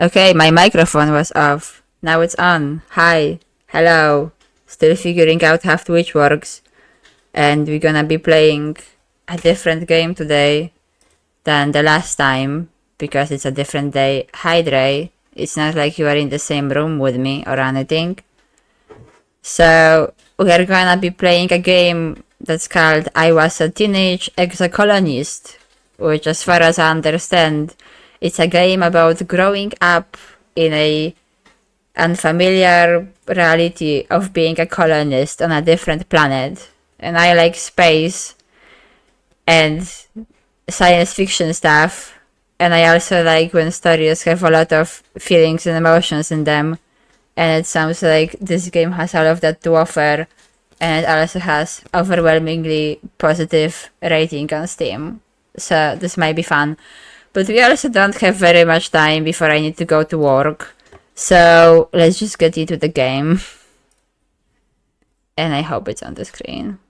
Okay, my microphone was off. Now it's on. Hi. Hello. Still figuring out how Twitch works. And we're gonna be playing a different game today than the last time because it's a different day. Hi, Dre. It's not like you are in the same room with me or anything. So, we are gonna be playing a game that's called I Was a Teenage Exocolonist, which, as far as I understand, it's a game about growing up in a unfamiliar reality of being a colonist on a different planet. And I like space and science fiction stuff. And I also like when stories have a lot of feelings and emotions in them. And it sounds like this game has all of that to offer. And it also has overwhelmingly positive rating on Steam. So this might be fun. But we also don't have very much time before I need to go to work. So let's just get into the game. And I hope it's on the screen.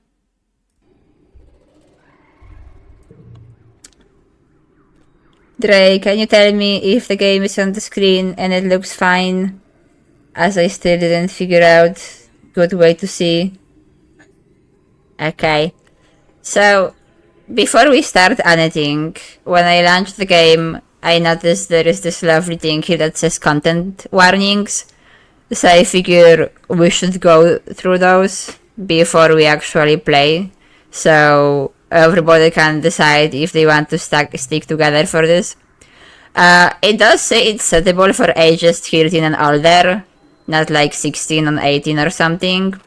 Dre, can you tell me if the game is on the screen and it looks fine? As I still didn't figure out good way to see. Okay. So, before we start anything, when I launched the game, I noticed there is this lovely thing here that says content warnings. So I figure we should go through those before we actually play. So everybody can decide if they want to stick together for this. It does say it's suitable for ages 13 and older, not like 16 and 18 or something,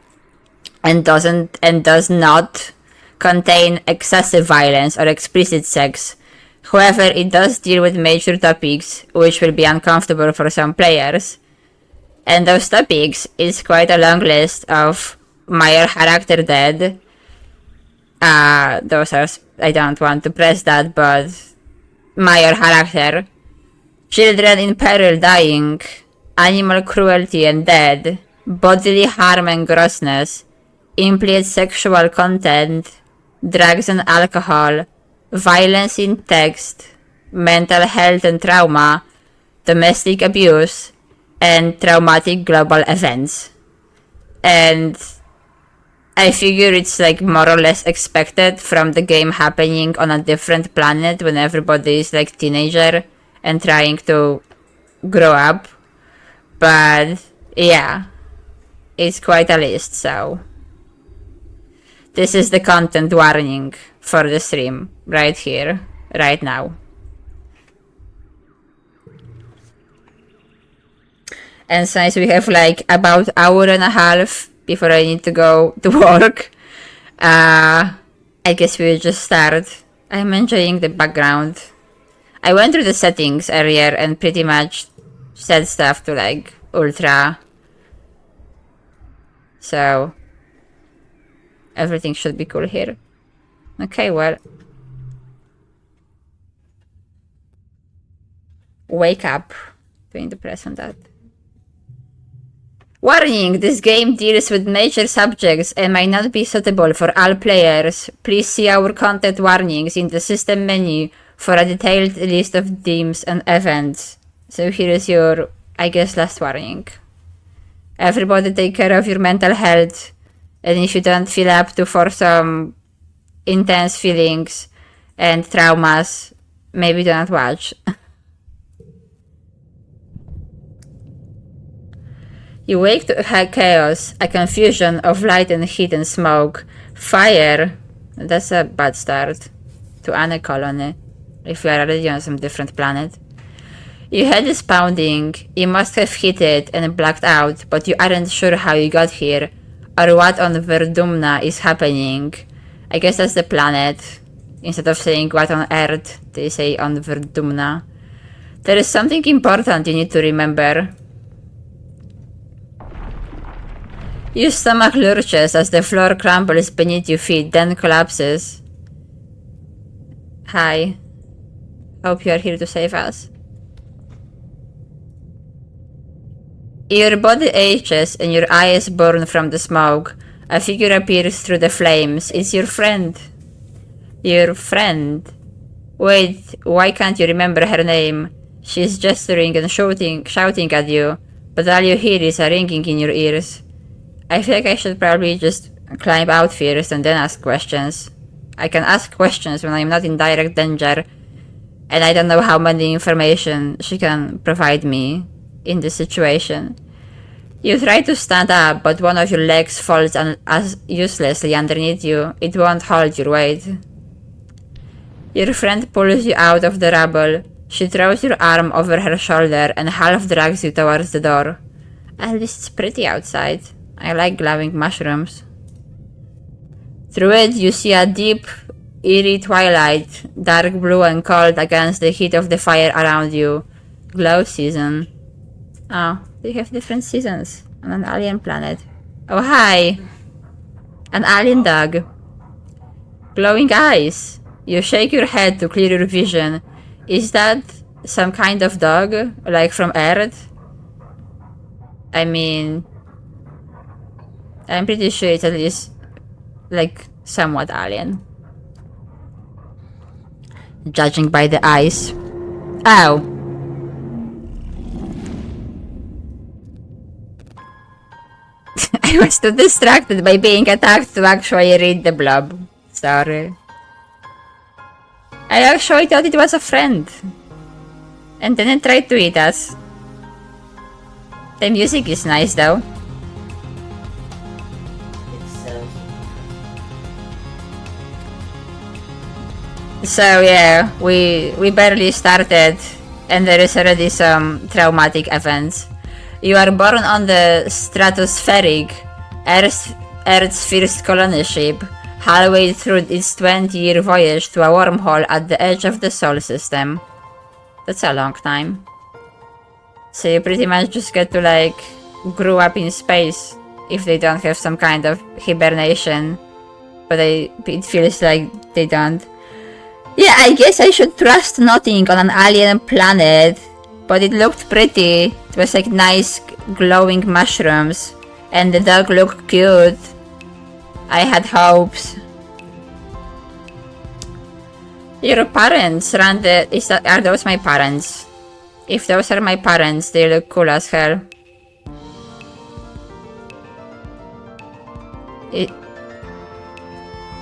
and does not contain excessive violence or explicit sex. However, it does deal with major topics which will be uncomfortable for some players. And those topics is quite a long list of minor character dead. Those are, I don't want to press that, but minor character. Children in peril dying, animal cruelty and death, bodily harm and grossness, implicit sexual content, drugs and alcohol, violence in text, mental health and trauma, domestic abuse, and traumatic global events. And I figure it's like more or less expected from the game happening on a different planet when everybody is like teenager and trying to grow up. But yeah, it's quite a list, so this is the content warning for the stream right here, right now. And since we have like about hour and a half before I need to go to work, I guess we'll just start. I'm enjoying the background. I went through the settings earlier and pretty much set stuff to like ultra. So everything should be cool here. Okay, well. Wake up. Doing the press on that. Warning, this game deals with major subjects and might not be suitable for all players. Please see our content warnings in the system menu for a detailed list of themes and events. So here is your, I guess, last warning. Everybody take care of your mental health, and if you don't feel up to for some intense feelings and traumas, maybe don't watch. You wake to a chaos, a confusion of light and heat and smoke. Fire, that's a bad start to any colony, if you are already on some different planet. Your head is pounding, you must have hit it and blacked out, but you aren't sure how you got here, or what on Verdumna is happening. I guess that's the planet. Instead of saying what on Earth, they say on Verdumna. There is something important you need to remember. Your stomach lurches as the floor crumbles beneath your feet, then collapses. Hi. Hope you are here to save us. Your body aches and your eyes burn from the smoke. A figure appears through the flames. It's your friend. Your friend. Wait, why can't you remember her name? She's gesturing and shouting at you, but all you hear is a ringing in your ears. I feel like I should probably just climb out first and then ask questions. I can ask questions when I'm not in direct danger, and I don't know how many information she can provide me in this situation. You try to stand up, but one of your legs falls as uselessly underneath you. It won't hold your weight. Your friend pulls you out of the rubble. She throws your arm over her shoulder and half drags you towards the door. At least it's pretty outside. I like glowing mushrooms. Through it, you see a deep, eerie twilight, dark blue and cold against the heat of the fire around you. Glow season. Oh, they have different seasons on an alien planet. Oh, hi! An alien dog. Glowing eyes. You shake your head to clear your vision. Is that some kind of dog? Like from Earth? I mean, I'm pretty sure it's at least like somewhat alien. Judging by the eyes. Ow! I was too distracted by being attacked to actually read the blob. Sorry. I actually thought it was a friend. And then it tried to eat us. The music is nice though. So yeah, we barely started and there is already some traumatic events. You are born on the stratospheric, Earth's first colony ship, halfway through its 20-year voyage to a wormhole at the edge of the Sol system. That's a long time. So you pretty much just get to like grow up in space if they don't have some kind of hibernation. But it feels like they don't. Yeah, I guess I should trust nothing on an alien planet. But it looked pretty. It was like nice glowing mushrooms. And the dog looked cute. I had hopes. Your parents ran the... Are those my parents? If those are my parents, they look cool as hell.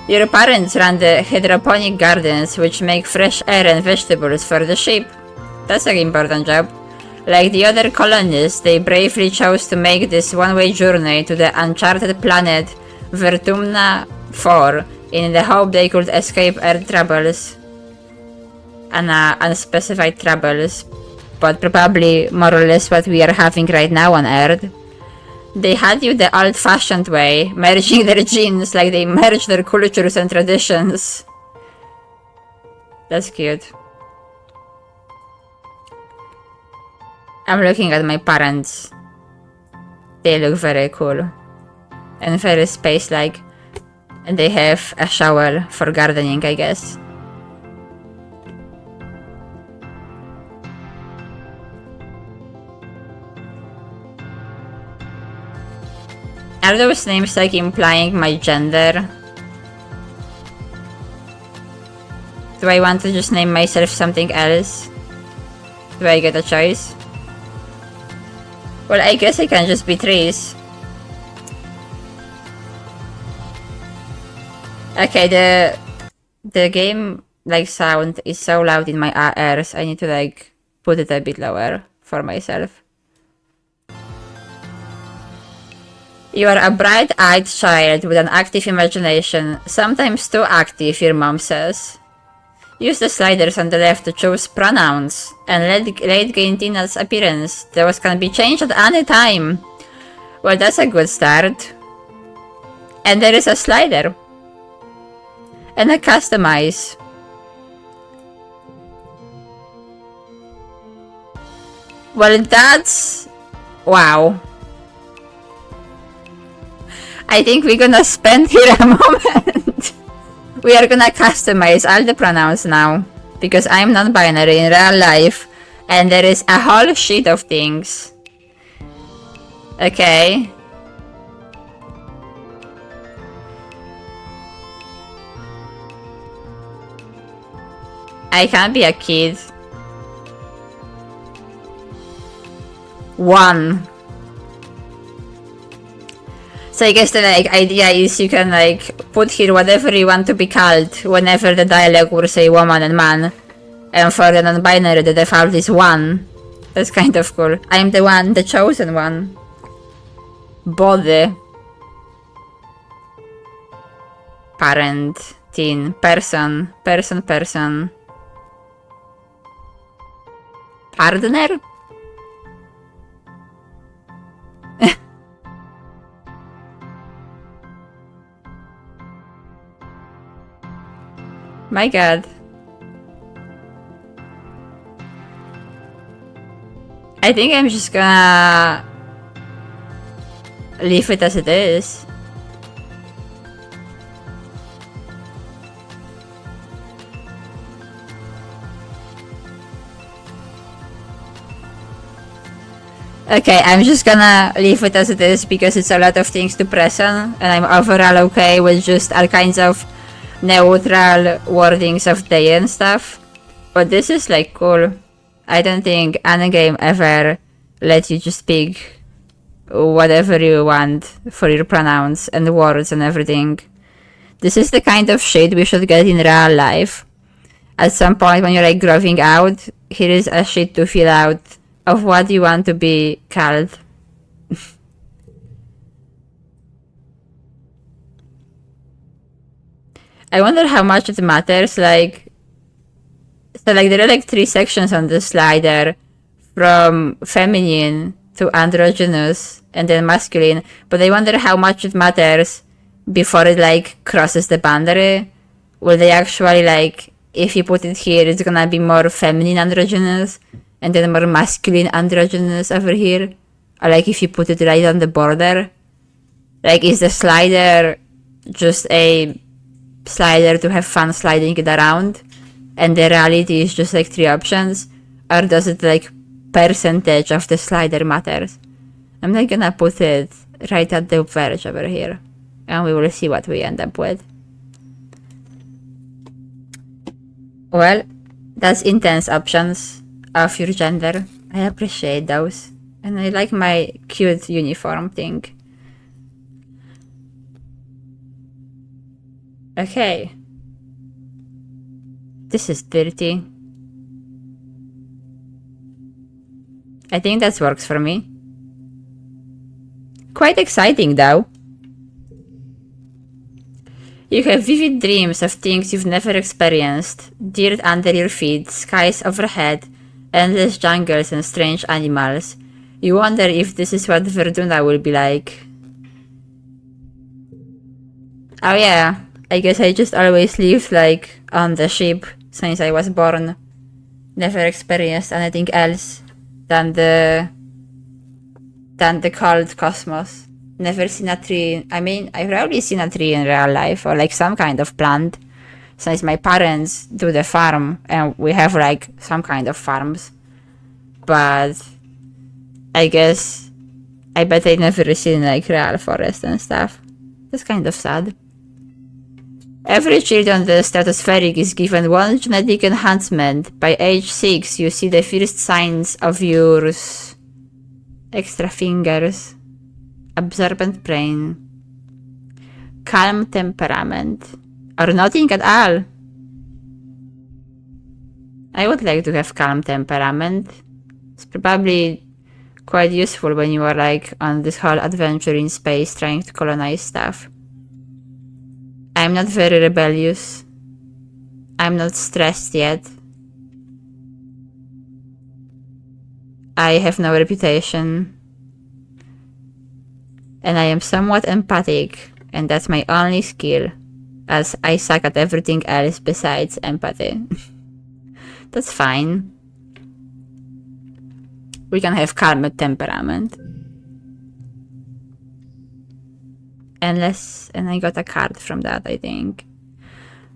Your parents run the hydroponic gardens, which make fresh air and vegetables for the sheep. That's an important job. Like the other colonists, they bravely chose to make this one-way journey to the uncharted planet Vertumna 4 in the hope they could escape Earth troubles. And unspecified troubles, but probably more or less what we are having right now on Earth. They had you the old-fashioned way, merging their genes like they merged their cultures and traditions. That's cute. I'm looking at my parents. They look very cool. And very space-like. And they have a shower for gardening, I guess. Are those names like implying my gender? Do I want to just name myself something else? Do I get a choice? Well, I guess I can just be trees. Okay, the game like sound is so loud in my ears. I need to like put it a bit lower for myself. You are a bright-eyed child with an active imagination, sometimes too active, your mom says. Use the sliders on the left to choose pronouns, and let gain Tina's appearance. Those can be changed at any time. Well, that's a good start. And there is a slider. And a customize. Well, that's... wow. I think we're gonna spend here a moment. We are gonna customize all the pronouns now. Because I'm non-binary in real life. And there is a whole sheet of things. Okay. I can't be a kid. 1. So I guess the like idea is you can like put here whatever you want to be called whenever the dialogue will say woman and man. And for the non-binary the default is 1. That's kind of cool. I'm the one, the chosen one. Body. Parent, teen, person, person. Partner? My god. I think I'm just gonna leave it as it is. Okay, I'm just gonna leave it as it is because it's a lot of things to press on, and I'm overall okay with just all kinds of neutral wordings of day and stuff. But this is like cool. I don't think any game ever lets you just pick whatever you want for your pronouns and words and everything. This is the kind of shit we should get in real life. At some point when you're like growing out, here is a sheet to fill out of what you want to be called. I wonder how much it matters, like, so like there are like 3 sections on the slider, from feminine to androgynous and then masculine, but I wonder how much it matters before it like crosses the boundary. Will they actually like, if you put it here, it's gonna be more feminine androgynous and then more masculine androgynous over here? Or like if you put it right on the border? Like, is the slider just a slider to have fun sliding it around, and the reality is just like 3 options? Or does it like percentage of the slider matters? I'm not gonna put it right at the verge over here, and we will see what we end up with. Well, that's intense options of your gender. I appreciate those, and I like my cute uniform thing. Okay. This is dirty. I think that works for me. Quite exciting though. You have vivid dreams of things you've never experienced. Dirt under your feet, skies overhead, endless jungles and strange animals. You wonder if this is what Verduna will be like. Oh yeah, I guess I just always lived like on the ship since I was born. Never experienced anything else than the cold cosmos. Never seen a tree. I mean, I've rarely seen a tree in real life, or like some kind of plant, since my parents do the farm and we have like some kind of farms. But I guess I bet I never seen like real forest and stuff. That's kind of sad. Every child on the stratospheric is given 1 genetic enhancement. By age 6, you see the first signs of yours. Extra fingers. Absorbent brain. Calm temperament. Or nothing at all. I would like to have calm temperament. It's probably quite useful when you are like on this whole adventure in space trying to colonize stuff. I'm not very rebellious. I'm not stressed yet. I have no reputation. And I am somewhat empathic, and that's my only skill, as I suck at everything else besides empathy. That's fine. We can have calm temperament. And I got a card from that, I think.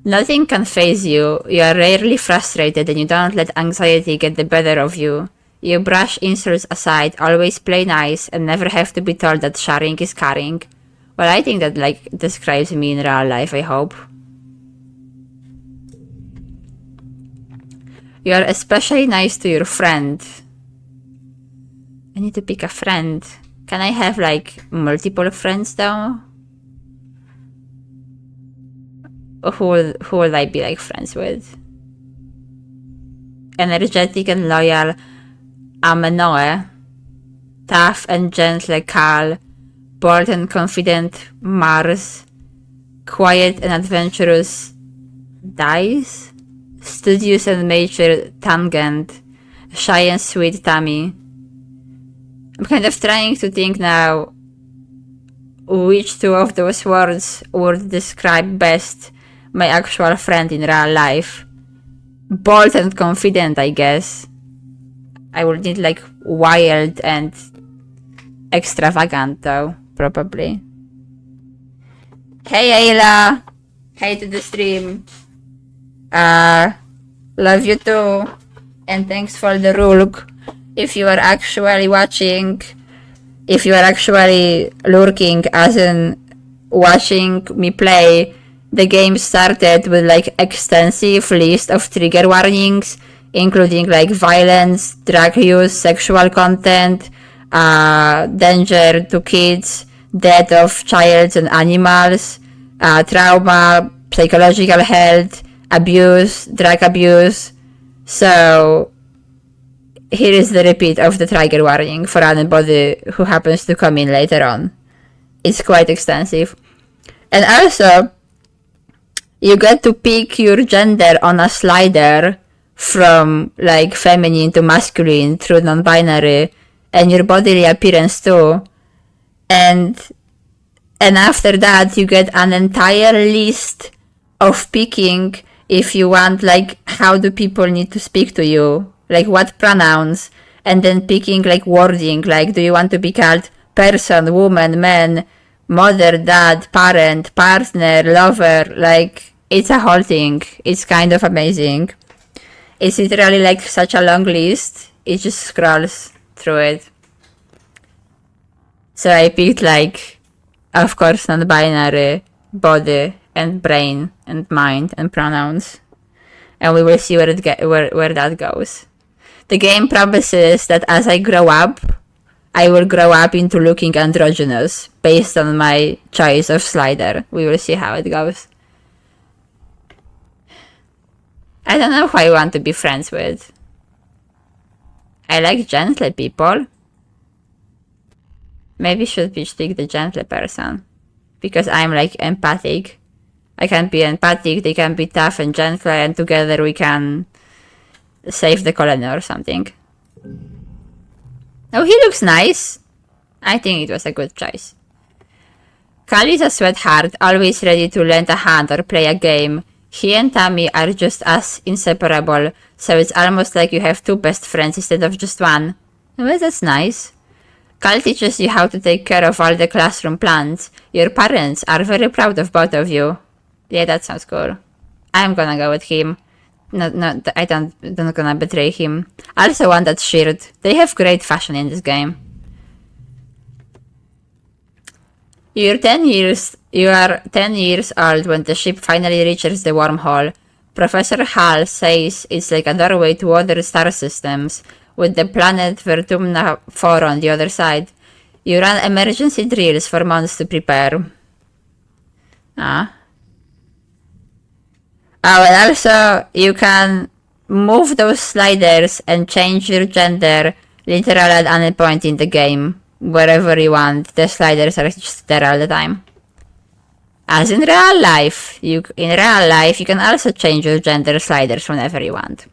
Nothing can faze you. You are rarely frustrated and you don't let anxiety get the better of you. You brush insults aside, always play nice, and never have to be told that sharing is caring. Well, I think that like describes me in real life, I hope. You are especially nice to your friend. I need to pick a friend. Can I have like multiple friends though? Or who will I be like friends with? Energetic and loyal Amenoe. Tough and gentle Cal. Bold and confident Mars. Quiet and adventurous Dice. Studious and mature Tangent. Shy and sweet Tammy. I'm kind of trying to think now which two of those words would describe best my actual friend in real life. Bold and confident, I guess. I would need like wild and extravagant though, probably. Hey Ayla! Hey to the stream. Love you too. And thanks for the rulk. If you are actually watching, if you are actually lurking as in watching me play, the game started with like extensive list of trigger warnings, including like violence, drug use, sexual content, danger to kids, death of child and animals, trauma, psychological health, abuse, drug abuse. So here is the repeat of the trigger warning for anybody who happens to come in later on. It's quite extensive. And also, you get to pick your gender on a slider from like feminine to masculine through non-binary, and your bodily appearance too. And after that, you get an entire list of picking if you want, like, how do people need to speak to you, like what pronouns, and then picking like wording, like do you want to be called person, woman, man, mother, dad, parent, partner, lover. Like, it's a whole thing. It's kind of amazing. It's literally like such a long list. It just scrolls through it. So I picked like, of course, non-binary, body and brain and mind and pronouns, and we will see where that goes. The game promises that as I grow up, I will grow up into looking androgynous based on my choice of slider. We will see how it goes. I don't know who I want to be friends with. I like gentle people. Maybe should we pick the gentle person, because I'm like empathic. I can be empathic, they can be tough and gentle, and together we can save the colony or something. Oh, he looks nice. I think it was a good choice. Cal is a sweetheart, always ready to lend a hand or play a game. He and Tammy are just as inseparable, so it's almost like you have two best friends instead of just one. Well, that's nice. Cal teaches you how to take care of all the classroom plants. Your parents are very proud of both of you. Yeah, that sounds cool. I'm gonna go with him. No, I'm not gonna betray him. I also want that shirt. They have great fashion in this game. You are 10 years old when the ship finally reaches the wormhole. Professor Hall says it's like a doorway to other star systems, with the planet Vertumna 4 on the other side. You run emergency drills for months to prepare. Oh, and also, you can move those sliders and change your gender literally at any point in the game. Wherever you want. The sliders are just there all the time. As in real life. You can also change your gender sliders whenever you want.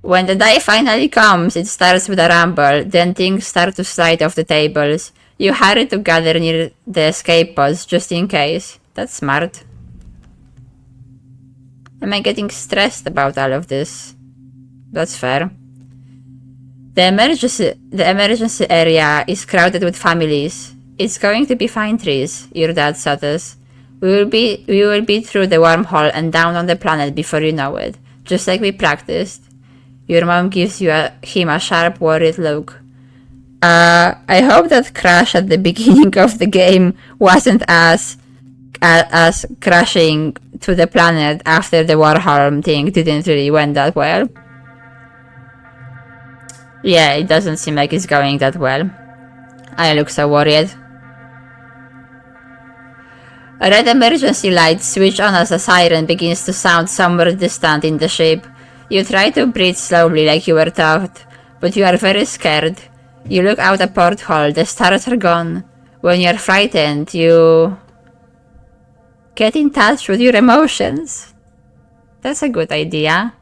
When the die finally comes, it starts with a rumble, then things start to slide off the tables. You hurry to gather near the escape pods just in case. That's smart. Am I getting stressed about all of this? That's fair. The emergency area is crowded with families. It's going to be fine, Trees, your dad says. We will be through the wormhole and down on the planet before you know it, just like we practiced. Your mom gives him a sharp, worried look. I hope that crash at the beginning of the game wasn't as crashing to the planet after the Warholm thing didn't really went that well. Yeah, it doesn't seem like it's going that well. I look so worried. A red emergency light switch on as a siren begins to sound somewhere distant in the ship. You try to breathe slowly like you were taught, but you are very scared. You look out a porthole, the stars are gone. When you are frightened, you get in touch with your emotions. That's a good idea.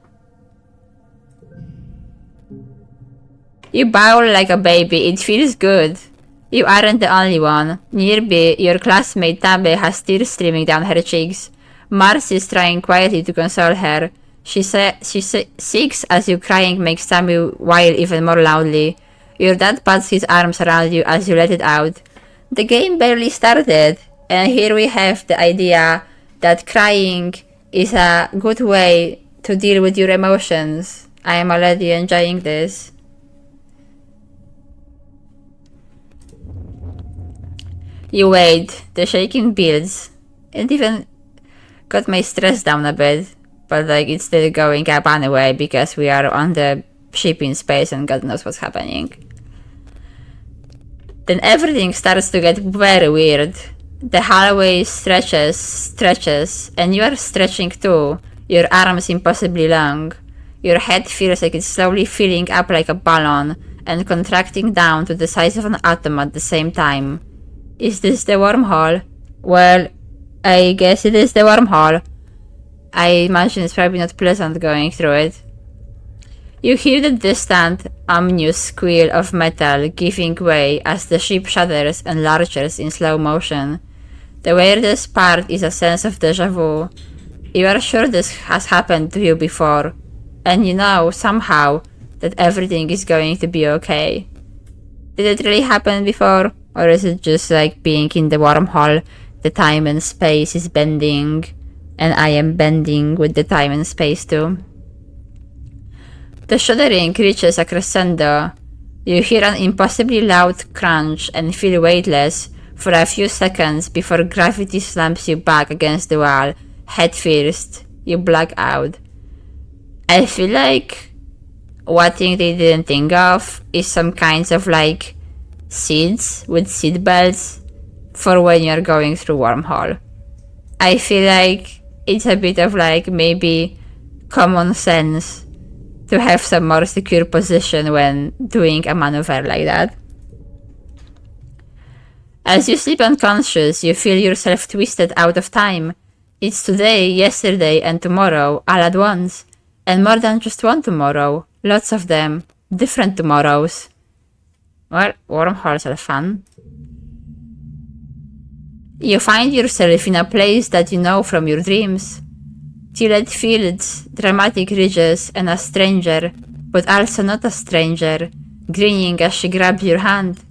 You bawl like a baby, it feels good. You aren't the only one. Nearby, your classmate Tabe has tears streaming down her cheeks. Marcy is trying quietly to console her. She seeks as you crying makes Tammy wail even more loudly. Your dad puts his arms around you as you let it out. The game barely started, and here we have the idea that crying is a good way to deal with your emotions. I am already enjoying this. You wait, the shaking builds. It even got my stress down a bit, but like it's still going up anyway because we are on the ship in space and God knows what's happening. Then everything starts to get very weird. The hallway stretches, and you are stretching too, your arms impossibly long. Your head feels like it's slowly filling up like a balloon and contracting down to the size of an atom at the same time. Is this the wormhole? Well, I guess it is the wormhole. I imagine it's probably not pleasant going through it. You hear the distant, ominous squeal of metal giving way as the ship shudders and lurches in slow motion. The weirdest part is a sense of deja vu. You are sure this has happened to you before, and you know, somehow, that everything is going to be okay. Did it really happen before? Or is it just like being in the wormhole, the time and space is bending, and I am bending with the time and space too? The shuddering reaches a crescendo. You hear an impossibly loud crunch and feel weightless for a few seconds before gravity slams you back against the wall, head first. You black out. I feel like one thing they didn't think of is some kinds of like seeds with seat belts for when you're going through wormhole. I feel like it's a bit of like maybe common sense to have some more secure position when doing a maneuver like that. As you sleep unconscious, you feel yourself twisted out of time. It's today, yesterday, and tomorrow all at once. And more than just one tomorrow. Lots of them. Different tomorrows. Well, wormholes are fun. You find yourself in a place that you know from your dreams. Tilled fields, dramatic ridges, and a stranger, but also not a stranger, grinning as she grabs your hand.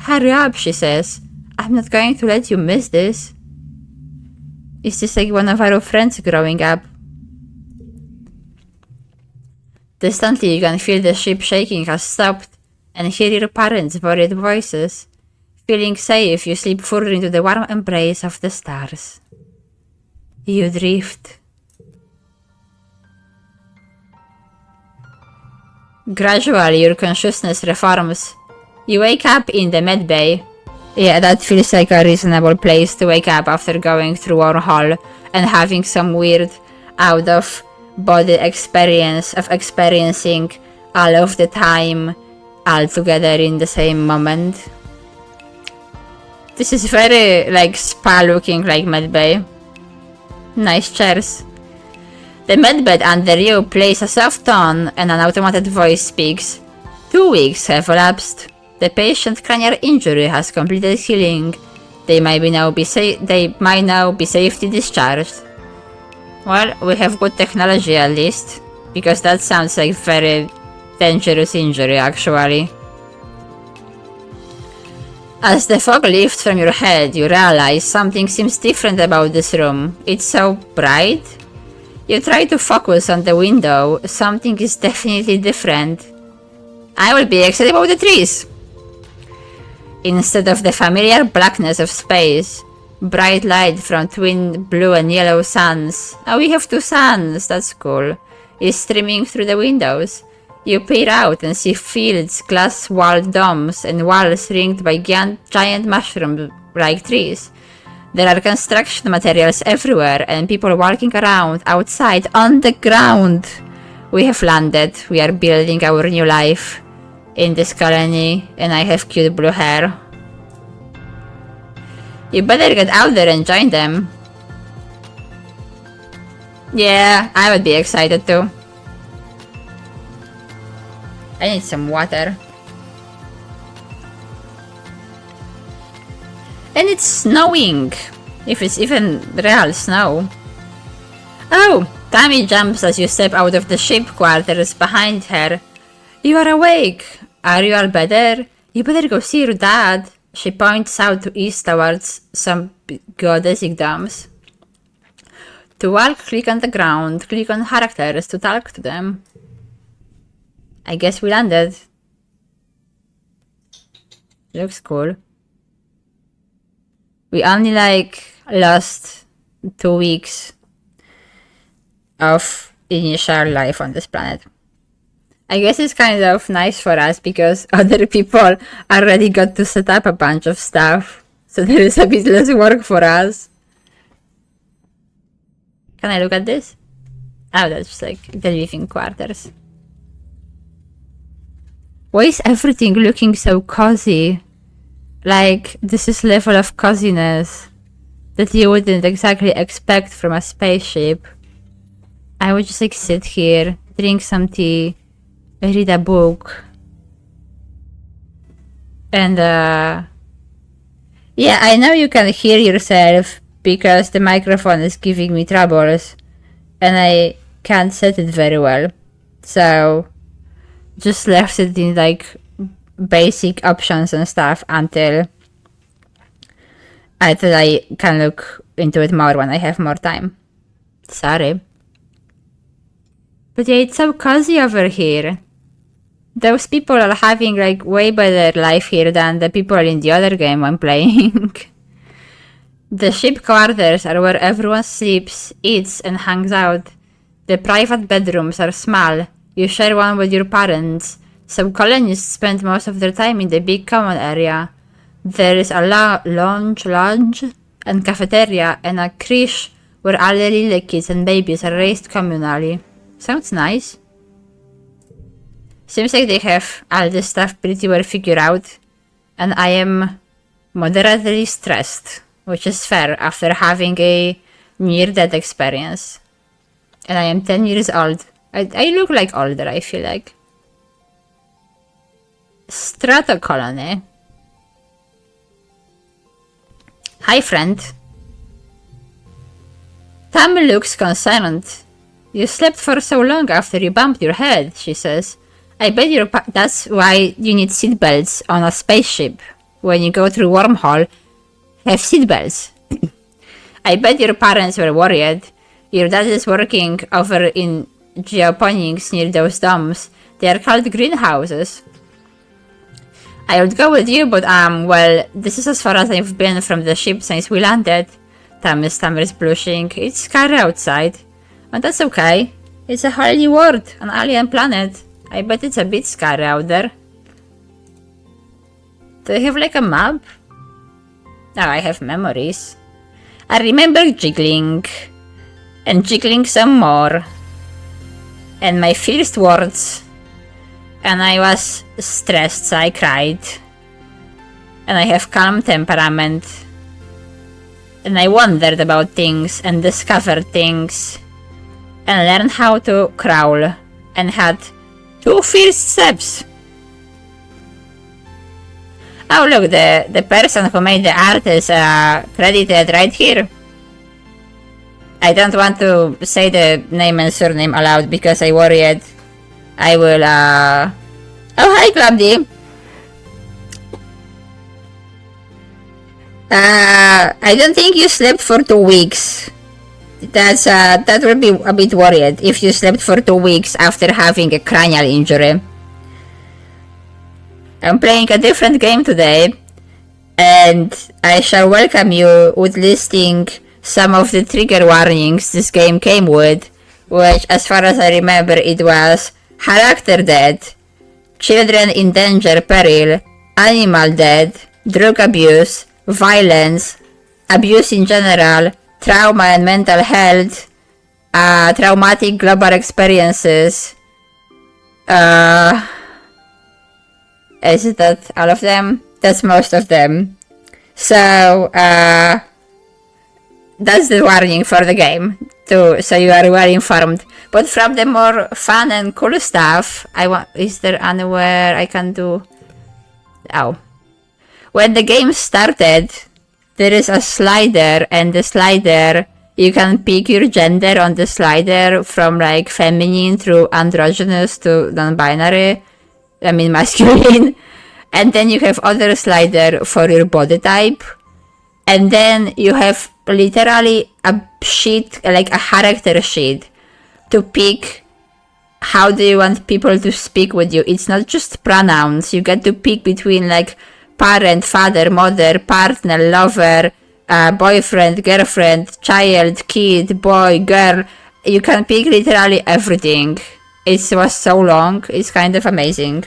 Hurry up, she says. I'm not going to let you miss this. Is this like one of our friends growing up? Distantly, you can feel the ship shaking has stopped and hear your parents' worried voices. Feeling safe, you slip further into the warm embrace of the stars. You drift. Gradually, your consciousness reforms. You wake up in the medbay. Yeah, that feels like a reasonable place to wake up after going through wormhole and having some weird out-of-body experience of experiencing all of the time all together in the same moment. This is very like spa looking like medbay. Nice chairs. The medbed under you plays a soft tone and an automated voice speaks. 2 weeks have elapsed. The patient's cranial injury has completed healing. They might now be safely discharged. Well, we have good technology at least, because that sounds like very dangerous injury actually. As the fog lifts from your head, you realize something seems different about this room. It's so bright. You try to focus on the window. Something is definitely different. I will be excited about the trees. Instead of the familiar blackness of space, bright light from twin blue and yellow suns. Oh, we have 2 suns, that's cool. Is streaming through the windows. You peer out and see fields, glass-walled domes, and walls ringed by giant mushroom-like trees. There are construction materials everywhere, and people walking around outside on the ground. We have landed. We are building our new life in this colony, and I have cute blue hair. You better get out there and join them. Yeah, I would be excited too. I need some water. And it's snowing, if it's even real snow. Oh, Tammy jumps as you step out of the ship quarters behind her. You are awake. Are you all better? You better go see your dad. She points south to east towards some geodesic domes. To walk, click on the ground, click on characters to talk to them. I guess we landed. Looks cool. We only lost 2 weeks of initial life on this planet. I guess it's kind of nice for us because other people already got to set up a bunch of stuff. So there is a bit less work for us. Can I look at this? Oh, that's just like the living quarters. Why is everything looking so cozy? Like, this is level of coziness that you wouldn't exactly expect from a spaceship. I would just sit here, drink some tea, read a book. And yeah, I know you can hear yourself because the microphone is giving me troubles and I can't set it very well. So just left it in basic options and stuff until I thought I can look into it more when I have more time. Sorry. But yeah, it's so cozy over here. Those people are having way better life here than the people in the other game I'm playing. The ship quarters are where everyone sleeps, eats, and hangs out. The private bedrooms are small. You share one with your parents. Some colonists spend most of their time in the big common area. There is a lounge, and cafeteria, and a creche where all the little kids and babies are raised communally. Sounds nice. Seems like they have all this stuff pretty well figured out, and I am moderately stressed, which is fair after having a near-death experience. And I am 10 years old. I look like older, I feel like. Stratocolony. Hi, friend. Tam looks concerned. You slept for so long after you bumped your head, she says. I bet that's why you need seatbelts on a spaceship. When you go through wormhole, have seatbelts. I bet your parents were worried. Your dad is working over in geoponics near those domes. They are called greenhouses. I would go with you, but well, this is as far as I've been from the ship since we landed. Tammers blushing. It's scary outside. And that's okay. It's a whole new world, an alien planet. I bet it's a bit scary out there. Do I have a map? No, I have memories. I remember jiggling. And jiggling some more. And my first words. And I was stressed, so I cried. And I have calm temperament. And I wondered about things and discovered things. And learned how to crawl. And had 2 first steps. Oh look, the person who made the art is credited right here. I don't want to say the name and surname aloud because I worried I will, Oh, hi, Clumsy! I don't think you slept for 2 weeks. That would be a bit worried if you slept for 2 weeks after having a cranial injury. I'm playing a different game today, and I shall welcome you with listing some of the trigger warnings this game came with, which, as far as I remember, it was Character dead. Children in danger, peril. Animal dead. Drug abuse. Violence. Abuse in general. Trauma and mental health. Traumatic global experiences. Is that all of them? That's most of them. So, that's the warning for the game, too, so you are well informed. But from the more fun and cool stuff, is there anywhere I can do? Oh. When the game started, there is a slider, and the slider, you can pick your gender on the slider from like feminine through androgynous to non-binary. I mean masculine. And then you have other slider for your body type. And then you have literally a sheet, like a character sheet, to pick how do you want people to speak with you. It's not just pronouns. You get to pick between like parent, father, mother, partner, lover, boyfriend, girlfriend, child, kid, boy, girl. You can pick literally everything. It was so long. It's kind of amazing.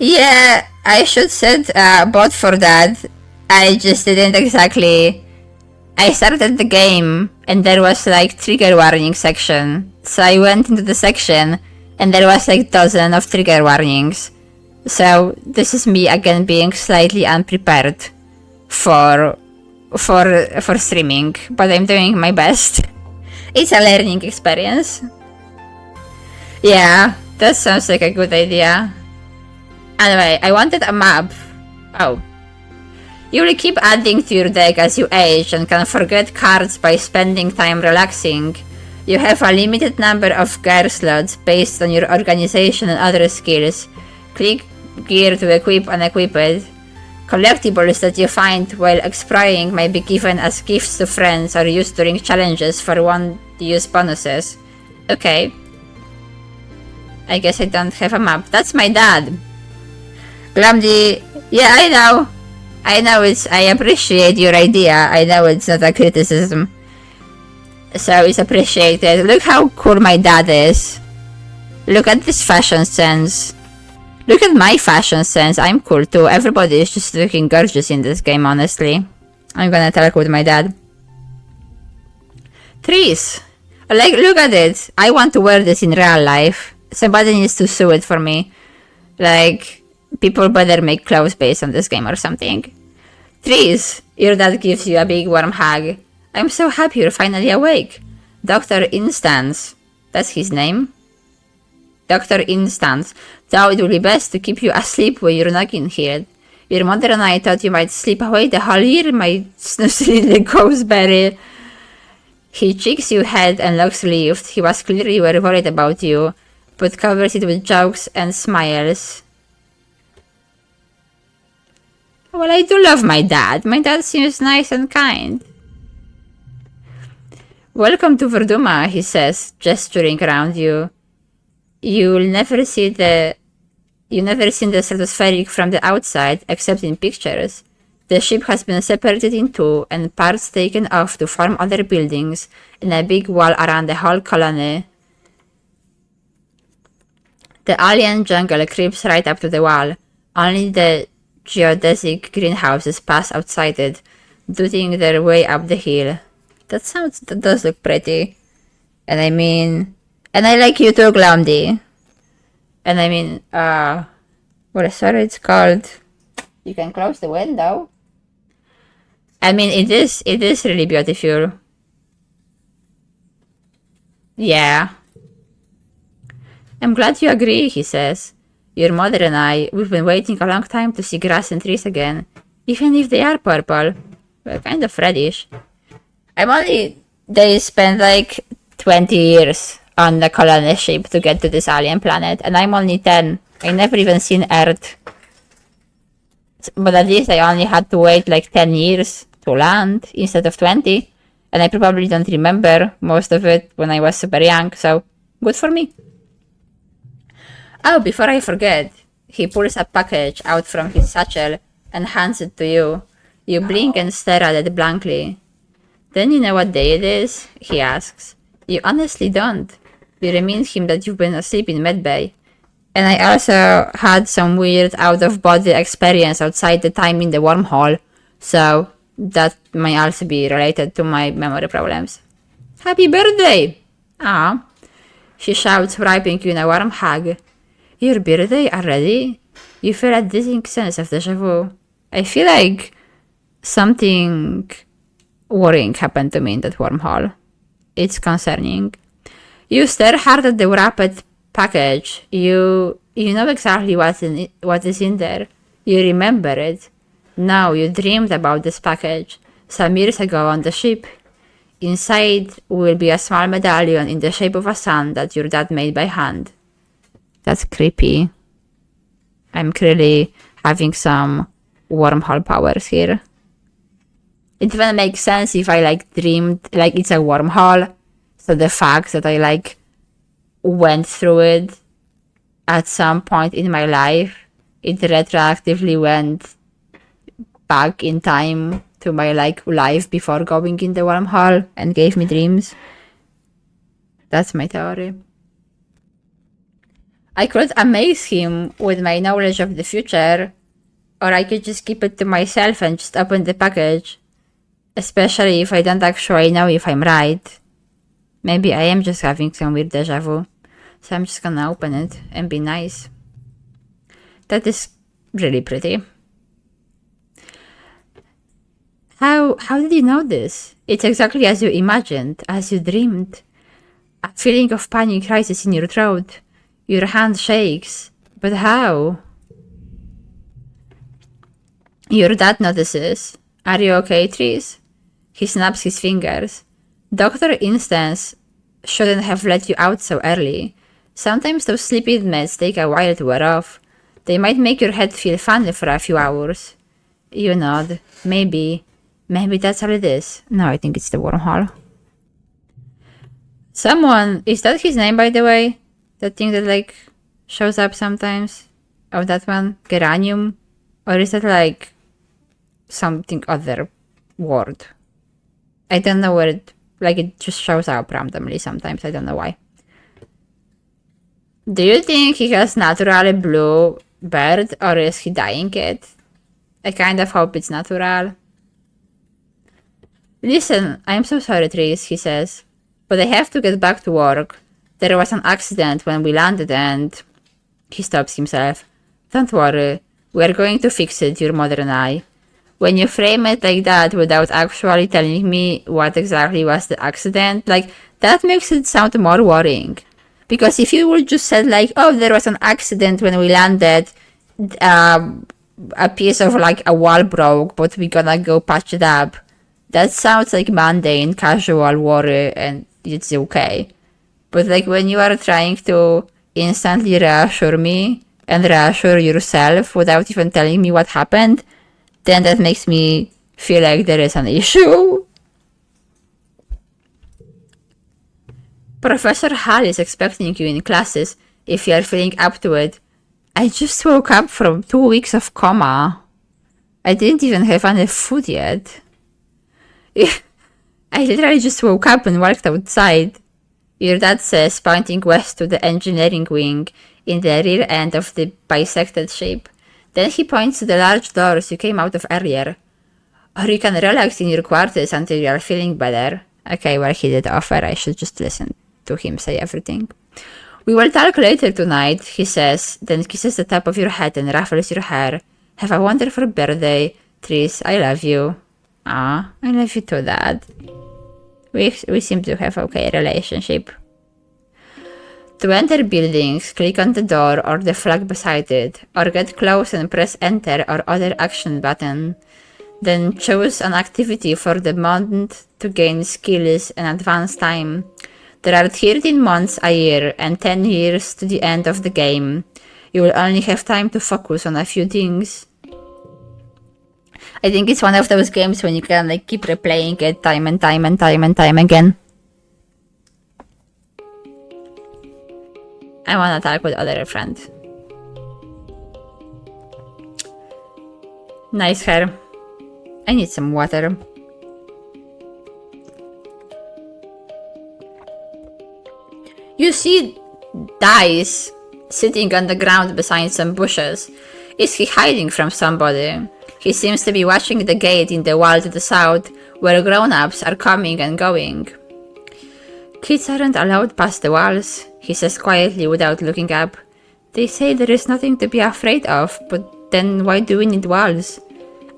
Yeah, I should set a bot for that. I just didn't exactly. I started the game and there was like trigger warning section. So I went into the section and there was like dozen of trigger warnings. So this is me again being slightly unprepared for streaming, but I'm doing my best. It's a learning experience. Yeah, that sounds like a good idea. Anyway, I wanted a map. Oh. You will keep adding to your deck as you age and can forget cards by spending time relaxing. You have a limited number of gear slots based on your organization and other skills. Click gear to equip and equip it. Collectibles that you find while exploring may be given as gifts to friends or used during challenges for one-use bonuses. Okay. I guess I don't have a map. That's my dad. Glamdy, yeah, I know I appreciate your idea. I know it's not a criticism. So it's appreciated. Look how cool my dad is. Look at this fashion sense. Look at my fashion sense. I'm cool too. Everybody is just looking gorgeous in this game, honestly. I'm gonna talk with my dad. Trees. Like, look at it. I want to wear this in real life. Somebody needs to sew it for me. Like, people better make clothes based on this game or something. Trees. Your dad gives you a big warm hug. I'm so happy you're finally awake. Dr. Instance. That's his name. Dr. Instance. Though it will be best to keep you asleep when you're not in here. Your mother and I thought you might sleep away the whole year, my snuzzly little gooseberry. He cheeks your head and looks relieved. He was clearly very worried about you, but covers it with jokes and smiles. Well, I do love my dad. My dad seems nice and kind. Welcome to Verduma, he says, gesturing around you. You've never seen the stratospheric from the outside, except in pictures. The ship has been separated in two, and parts taken off to form other buildings, and a big wall around the whole colony. The alien jungle creeps right up to the wall. Only the geodesic greenhouses pass outside it, dotting their way up the hill. That does look pretty. And I like you too, Glamdy. And sorry, it's cold. You can close the window. It is really beautiful. Yeah. I'm glad you agree, he says. Your mother and we've been waiting a long time to see grass and trees again. Even if they are purple. Well, kind of reddish. They spent like 20 years on the colony ship to get to this alien planet, and I'm only 10. I never even seen Earth. But at least I only had to wait like 10 years to land instead of 20. And I probably don't remember most of it when I was super young, so good for me. Oh, before I forget, he pulls a package out from his satchel and hands it to you. You blink and stare at it blankly. Then you know what day it is? He asks. You honestly don't. You remind him that you've been asleep in medbay. And I also had some weird out-of-body experience outside the time in the wormhole, so that might also be related to my memory problems. Happy birthday! Ah, she shouts, wrapping you in a warm hug. Your birthday already? You feel a distinct sense of deja vu. I feel like something worrying happened to me in that wormhole. It's concerning. You stare hard at the wrapped package. You know exactly what is in there. You remember it. Now you dreamed about this package some years ago on the ship. Inside will be a small medallion in the shape of a sun that your dad made by hand. That's creepy. I'm clearly having some wormhole powers here. It even makes sense if I dreamed it's a wormhole. So the fact that I went through it at some point in my life, it retroactively went back in time to my life before going in the wormhole and gave me dreams. That's my theory. I could amaze him with my knowledge of the future, or I could just keep it to myself and just open the package, especially if I don't actually know if I'm right. Maybe I am just having some weird deja vu, so I'm just gonna open it and be nice. That is really pretty. How did you know this? It's exactly as you imagined, as you dreamed. A feeling of panic rises in your throat. Your hand shakes. But how? Your dad notices. Are you okay, Tris? He snaps his fingers. Dr. Instance shouldn't have let you out so early. Sometimes those sleeping meds take a while to wear off. They might make your head feel funny for a few hours. You nod. Maybe that's all it is. No, I think it's the wormhole. Someone, is that his name, by the way? That thing that shows up sometimes? Oh, that one? Geranium? Or is that something other word? I don't know where it just shows up randomly sometimes. I don't know why. Do you think he has naturally blue bird, or is he dyeing it? I kind of hope it's natural. Listen, I'm so sorry, Tris, he says, but I have to get back to work. There was an accident when we landed and... He stops himself. Don't worry, we're going to fix it, your mother and I. When you frame it like that without actually telling me what exactly was the accident, that makes it sound more worrying. Because if you would just said oh, there was an accident when we landed, a piece of a wall broke, but we're gonna go patch it up. That sounds like mundane, casual worry, and it's okay. But when you are trying to instantly reassure me and reassure yourself without even telling me what happened, then that makes me feel like there is an issue. Professor Hall is expecting you in classes if you are feeling up to it. I just woke up from 2 weeks of coma. I didn't even have any food yet. I literally just woke up and walked outside. Your dad says, pointing west to the engineering wing in the rear end of the bisected ship. Then he points to the large doors you came out of earlier. Or you can relax in your quarters until you are feeling better. Okay, well, he did offer. I should just listen to him say everything. We will talk later tonight, he says, then kisses the top of your head and ruffles your hair. Have a wonderful birthday, Tris. I love you. Ah, I love you too, Dad. We seem to have okay relationship. To enter buildings, click on the door or the flag beside it, or get close and press enter or other action button. Then choose an activity for the month to gain skills and advance time. There are 13 months a year and 10 years to the end of the game. You will only have time to focus on a few things. I think it's one of those games when you can keep replaying it time and time and time and time again. I wanna talk with other friends. Nice hair. I need some water. You You see Dice sitting on the ground beside some bushes. Is he hiding from somebody? He seems to be watching the gate in the wall to the south, where grown-ups are coming and going. Kids aren't allowed past the walls, he says quietly without looking up. They say there is nothing to be afraid of, but then why do we need walls?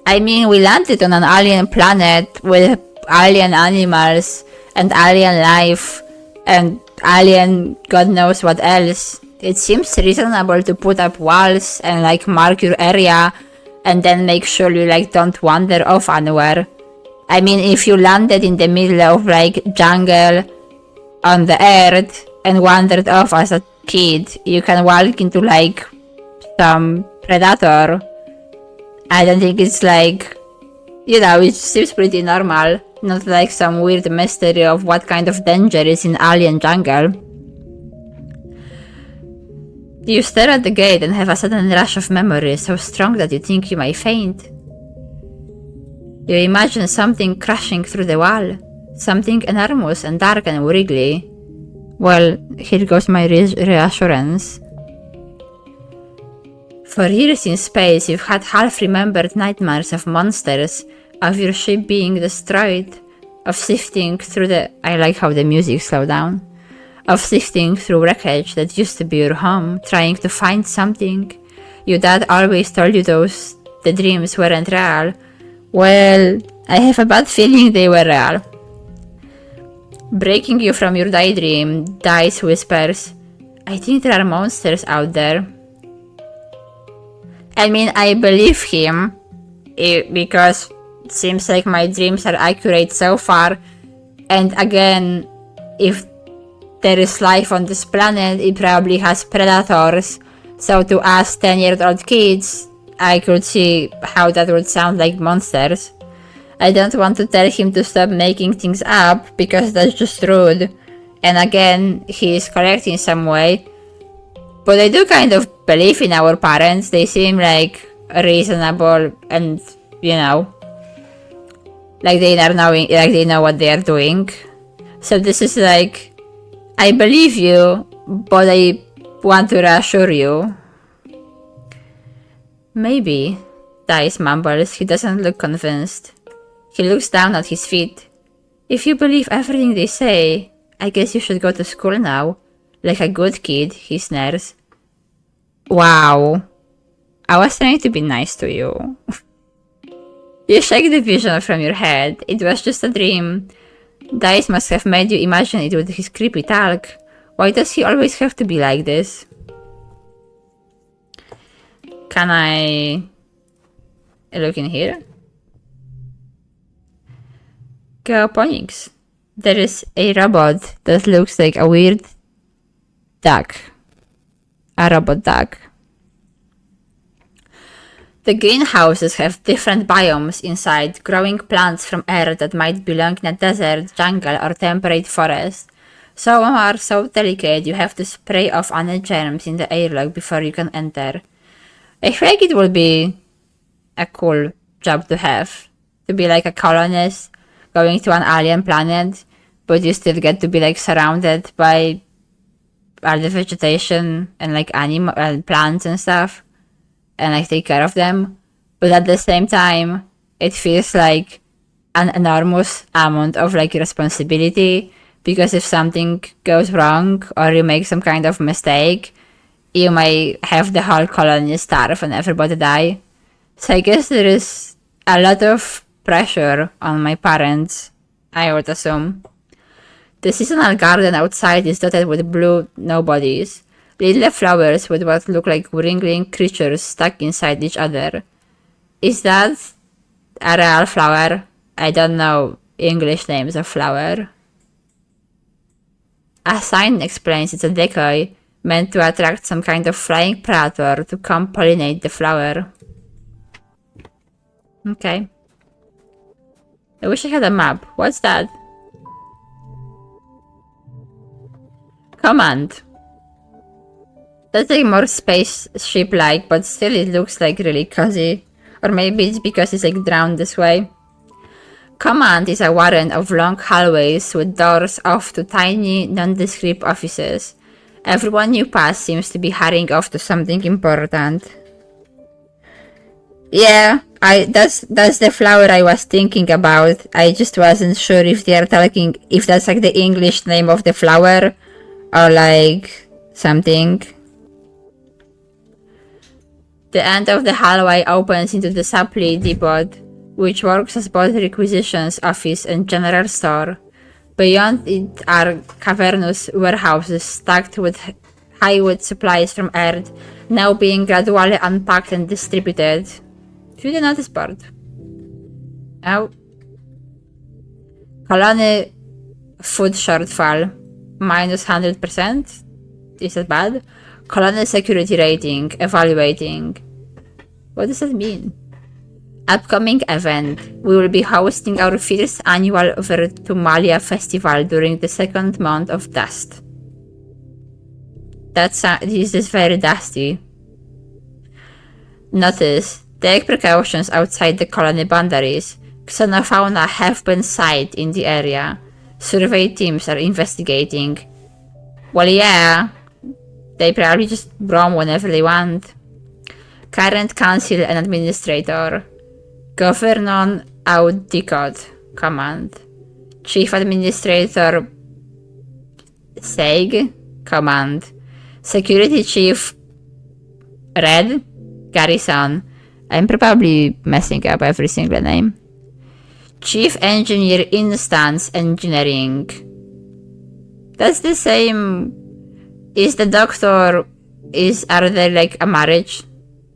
I mean, we landed on an alien planet with alien animals and alien life and alien god knows what else. It seems reasonable to put up walls and like mark your area and then make sure you like don't wander off anywhere. I mean, if you landed in the middle of like jungle on the earth and wandered off as a kid, you can walk into like some predator. I don't think it's like, it seems pretty normal, not like some weird mystery of what kind of danger is in alien jungle. You stare at the gate and have a sudden rush of memories so strong that you think you might faint. You imagine something crashing through the wall, something enormous and dark and wriggly. Well, here goes my reassurance. For years in space, you've had half-remembered nightmares of monsters, of your ship being destroyed, of sifting through I like how the music slowed down. Of sifting through wreckage that used to be your home, trying to find something. Your dad always told you the dreams weren't real. Well, I have a bad feeling they were real. Breaking you from your daydream, Dice whispers, I think there are monsters out there. I mean, I believe him, because it seems like my dreams are accurate so far. And again, if there is life on this planet, it probably has predators. So to us 10-year-old kids, I could see how that would sound like monsters. I don't want to tell him to stop making things up, because that's just rude. And again, he is correct in some way. But I do kind of believe in our parents. They seem like reasonable and, like they know what they are doing. So this is like, I believe you, but I want to reassure you. Maybe, Dice mumbles. He doesn't look convinced. He looks down at his feet. If you believe everything they say, I guess you should go to school now. Like a good kid, he sneers. Wow. I was trying to be nice to you. You shake the vision from your head. It was just a dream. Dice must have made you imagine it with his creepy talk. Why does he always have to be like this? Can I look in here? Geoponics. There is a robot that looks like a weird duck. A robot duck. The greenhouses have different biomes inside, growing plants from air that might belong in a desert, jungle, or temperate forest. Some are so delicate you have to spray off any germs in the airlock before you can enter. I feel like it would be a cool job to have. To be like a colonist, going to an alien planet, but you still get to be like surrounded by all the vegetation and like plants and stuff, and like take care of them. But at the same time, it feels like an enormous amount of like responsibility, because if something goes wrong or you make some kind of mistake, you might have the whole colony starve and everybody die. So I guess there is a lot of pressure on my parents, I would assume. The seasonal garden outside is dotted with blue nobodies, little flowers with what look like wriggling creatures stuck inside each other. Is that a real flower? I don't know English names of flower. A sign explains it's a decoy meant to attract some kind of flying predator to come pollinate the flower. Okay. I wish I had a map. What's that? Command. That's like more spaceship-like, but still it looks like really cozy. Or maybe it's because it's like drawn this way. Command is a warren of long hallways with doors off to tiny, nondescript offices. Everyone you pass seems to be hurrying off to something important. Yeah, that's the flower I was thinking about. I just wasn't sure if they're talking, if that's like the English name of the flower or like something. The end of the hallway opens into the supply depot, which works as both requisitions office and general store. Beyond it are cavernous warehouses stacked with high-wood supplies from Earth, now being gradually unpacked and distributed to the notice board. Now, colony food shortfall, minus 100%. Is that bad? Colony security rating, evaluating. What does that mean? Upcoming event. We will be hosting our first annual Virtumalia festival during the second month of dust. This is very dusty. Notice, take precautions outside the colony boundaries. Xenofauna have been sighted in the area. Survey teams are investigating. Well, yeah, they probably just roam whenever they want. Current council and administrator. Governor Audicot command. Chief Administrator Seig command. Security Chief Red Garrison. I'm probably messing up every single name. Chief Engineer Instance Engineering. That's the same. Is the doctor, are they like a marriage?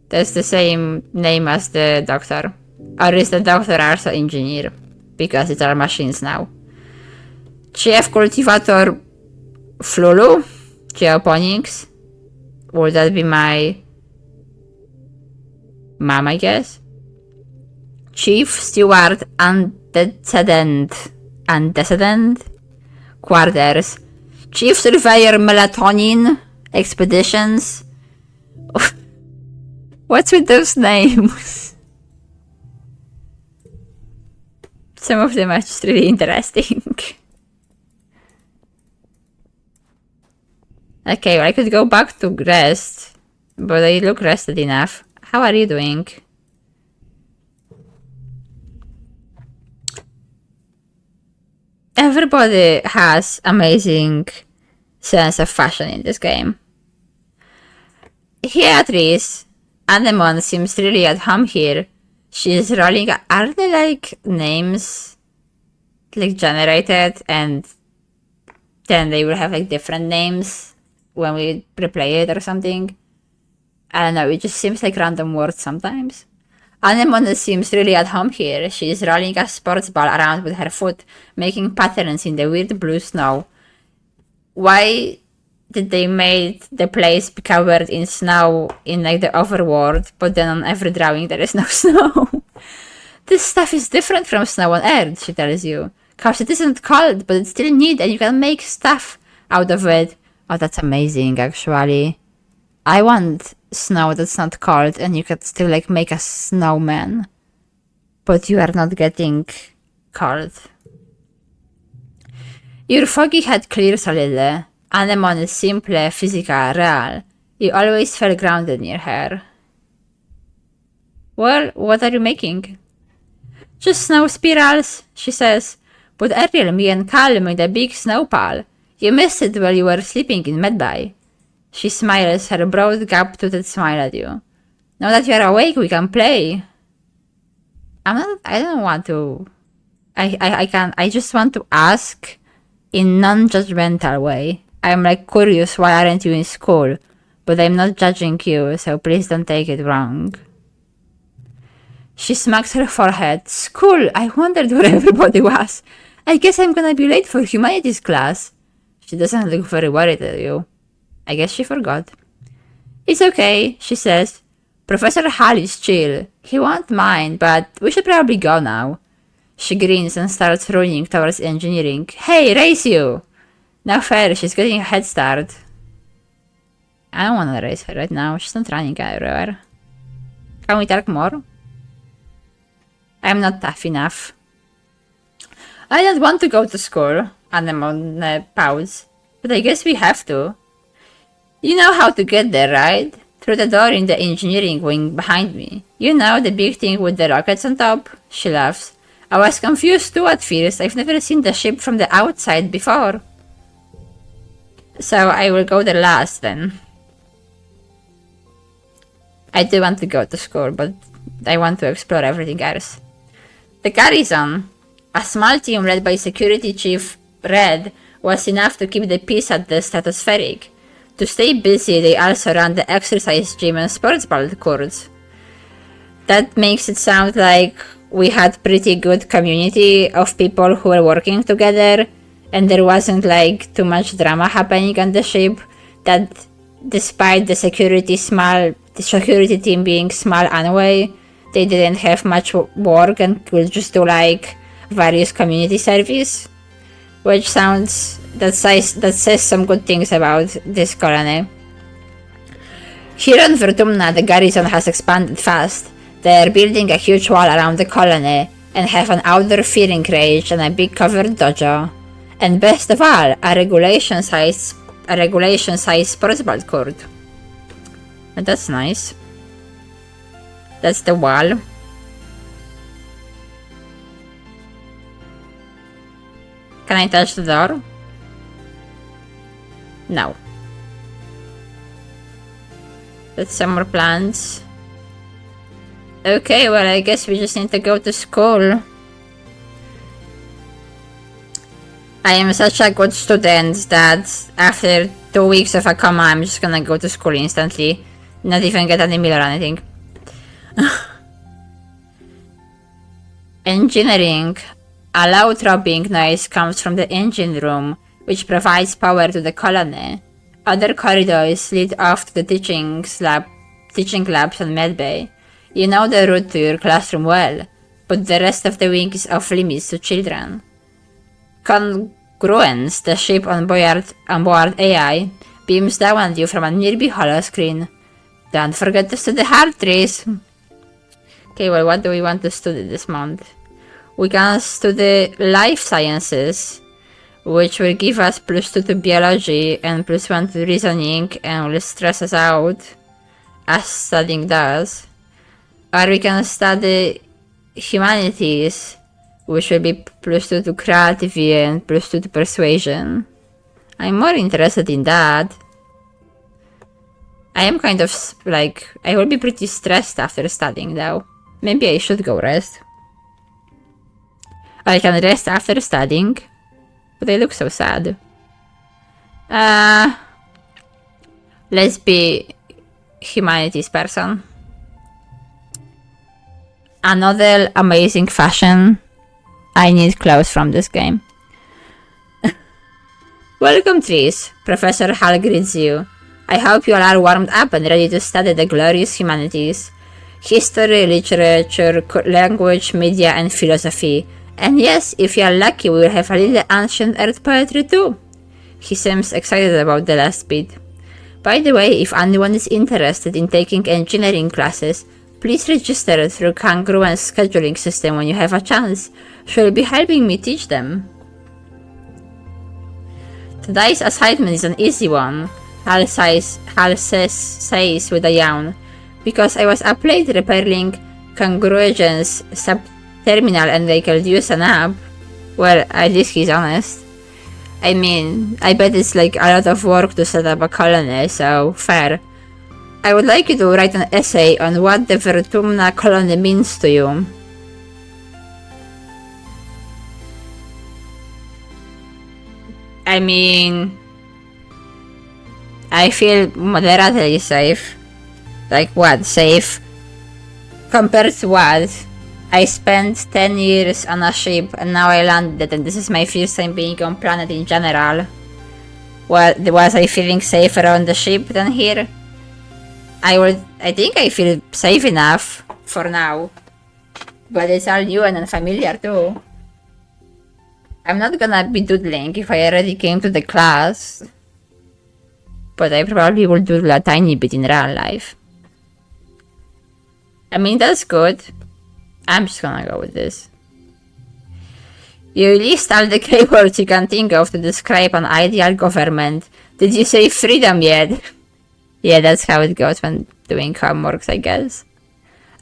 That's the same name as the doctor. Or is the doctor also engineer? Because it's our machines now. Chief Cultivator Flulu. Geoponics. Would that be my mom, I guess? Chief Steward Antecedent Quarters. Chief Surveyor Melatonin Expeditions. What's with those names? Some of them are just really interesting. Okay, well, I could go back to rest, but I look rested enough. How are you doing? Everybody has amazing sense of fashion in this game. Beatrice, Anemone seems really at home here. She's rolling. Are they like names like generated and then they will have like different names when we replay it or something? I don't know, it just seems like random words sometimes. Anemone seems really at home here. She is rolling a sports ball around with her foot, making patterns in the weird blue snow. Why did they make the place be covered in snow in like the overworld, but then on every drawing there is no snow? This stuff is different from snow on Earth, she tells you. Cause it isn't cold, but it's still neat and you can make stuff out of it. Oh, that's amazing, actually. I want snow that's not cold and you could still like make a snowman, but you are not getting cold. Your foggy head clears a little. Anemone is simple, physical, real. You always felt grounded near her. Well, what are you making? Just snow spirals, she says. But Ariel, me and Cal made a big snow pile. You missed it while you were sleeping in Medbay. She smiles, her broad gap-toothed smile at you. Now that you are awake, we can play. I don't want to. I just want to ask in non-judgmental way. I'm like curious, why aren't you in school? But I'm not judging you, so please don't take it wrong. She smacks her forehead. School! I wondered where everybody was. I guess I'm gonna be late for humanities class. She doesn't look very worried at you. I guess she forgot. It's okay, she says. Professor Hall is chill. He won't mind, but we should probably go now. She grins and starts running towards engineering. Hey, race you! Now fair, she's getting a head start. I don't want to race her right now. She's not running everywhere. Can we talk more? I'm not tough enough. I don't want to go to school. Anemone pouts. But I guess we have to. You know how to get there, right? Through the door in the engineering wing behind me. You know, the big thing with the rockets on top? She laughs. I was confused too at first. I've never seen the ship from the outside before. So I will go there last then. I do want to go to school, but I want to explore everything else. The garrison, a small team led by Security Chief Red, was enough to keep the peace at the stratospheric. To stay busy, they also ran the exercise gym and sports ball courts. That makes it sound like we had pretty good community of people who were working together, and there wasn't like too much drama happening on the ship, that despite the security team being small anyway, they didn't have much work and could just do like various community service, which says some good things about this colony. Here on Vertumna, the garrison has expanded fast. They are building a huge wall around the colony and have an outdoor firing range and a big covered dojo. And best of all, a regulation-sized sports ball court. And that's nice. That's the wall. Can I touch the door? No. That's some more plants. Okay, well, I guess we just need to go to school. I am such a good student that after 2 weeks of a coma, I'm just gonna go to school instantly. Not even get any meal or anything. Engineering. A loud throbbing noise comes from the engine room, which provides power to the colony. Other corridors lead off to the teaching labs and medbay. You know the route to your classroom well, but the rest of the wing is off limits to children. Congruence, the ship on board AI, beams down on you from a nearby holoscreen. Don't forget to study hard, trees. Okay, well, what do we want to study this month? We can study life sciences, which will give us +2 to biology and +1 to reasoning and will stress us out, as studying does. Or we can study humanities, which will be +2 to creativity and +2 to persuasion. I'm more interested in that. I am kind of like, I will be pretty stressed after studying though. Maybe I should go rest. I can rest after studying, but I look so sad. Let's be humanities person. Another amazing fashion. I need clothes from this game. Welcome, trees. Professor Hal greets you. I hope you all are warmed up and ready to study the glorious humanities. History, literature, language, media, and philosophy. And yes, if you are lucky, we will have a little ancient earth poetry too. He seems excited about the last bit. By the way, if anyone is interested in taking engineering classes, please register through Congruence scheduling system when you have a chance. She will be helping me teach them. Today's assignment is an easy one, Hal says with a yawn, because I was up late repairing Congruence sub-terminal and I could use an app. Well, at least he's honest. I mean, I bet it's like a lot of work to set up a colony, so fair. I would like you to write an essay on what the Vertumna colony means to you. I mean, I feel moderately safe. Like what? Safe? Compared to what? I spent 10 years on a ship and now I landed and this is my first time being on planet in general. Well, was I feeling safer on the ship than here? I think I feel safe enough for now. But it's all new and unfamiliar too. I'm not gonna be doodling if I already came to the class. But I probably will doodle a tiny bit in real life. I mean, that's good. I'm just gonna go with this. You list all the keywords you can think of to describe an ideal government. Did you say freedom yet? Yeah, that's how it goes when doing homeworks, I guess.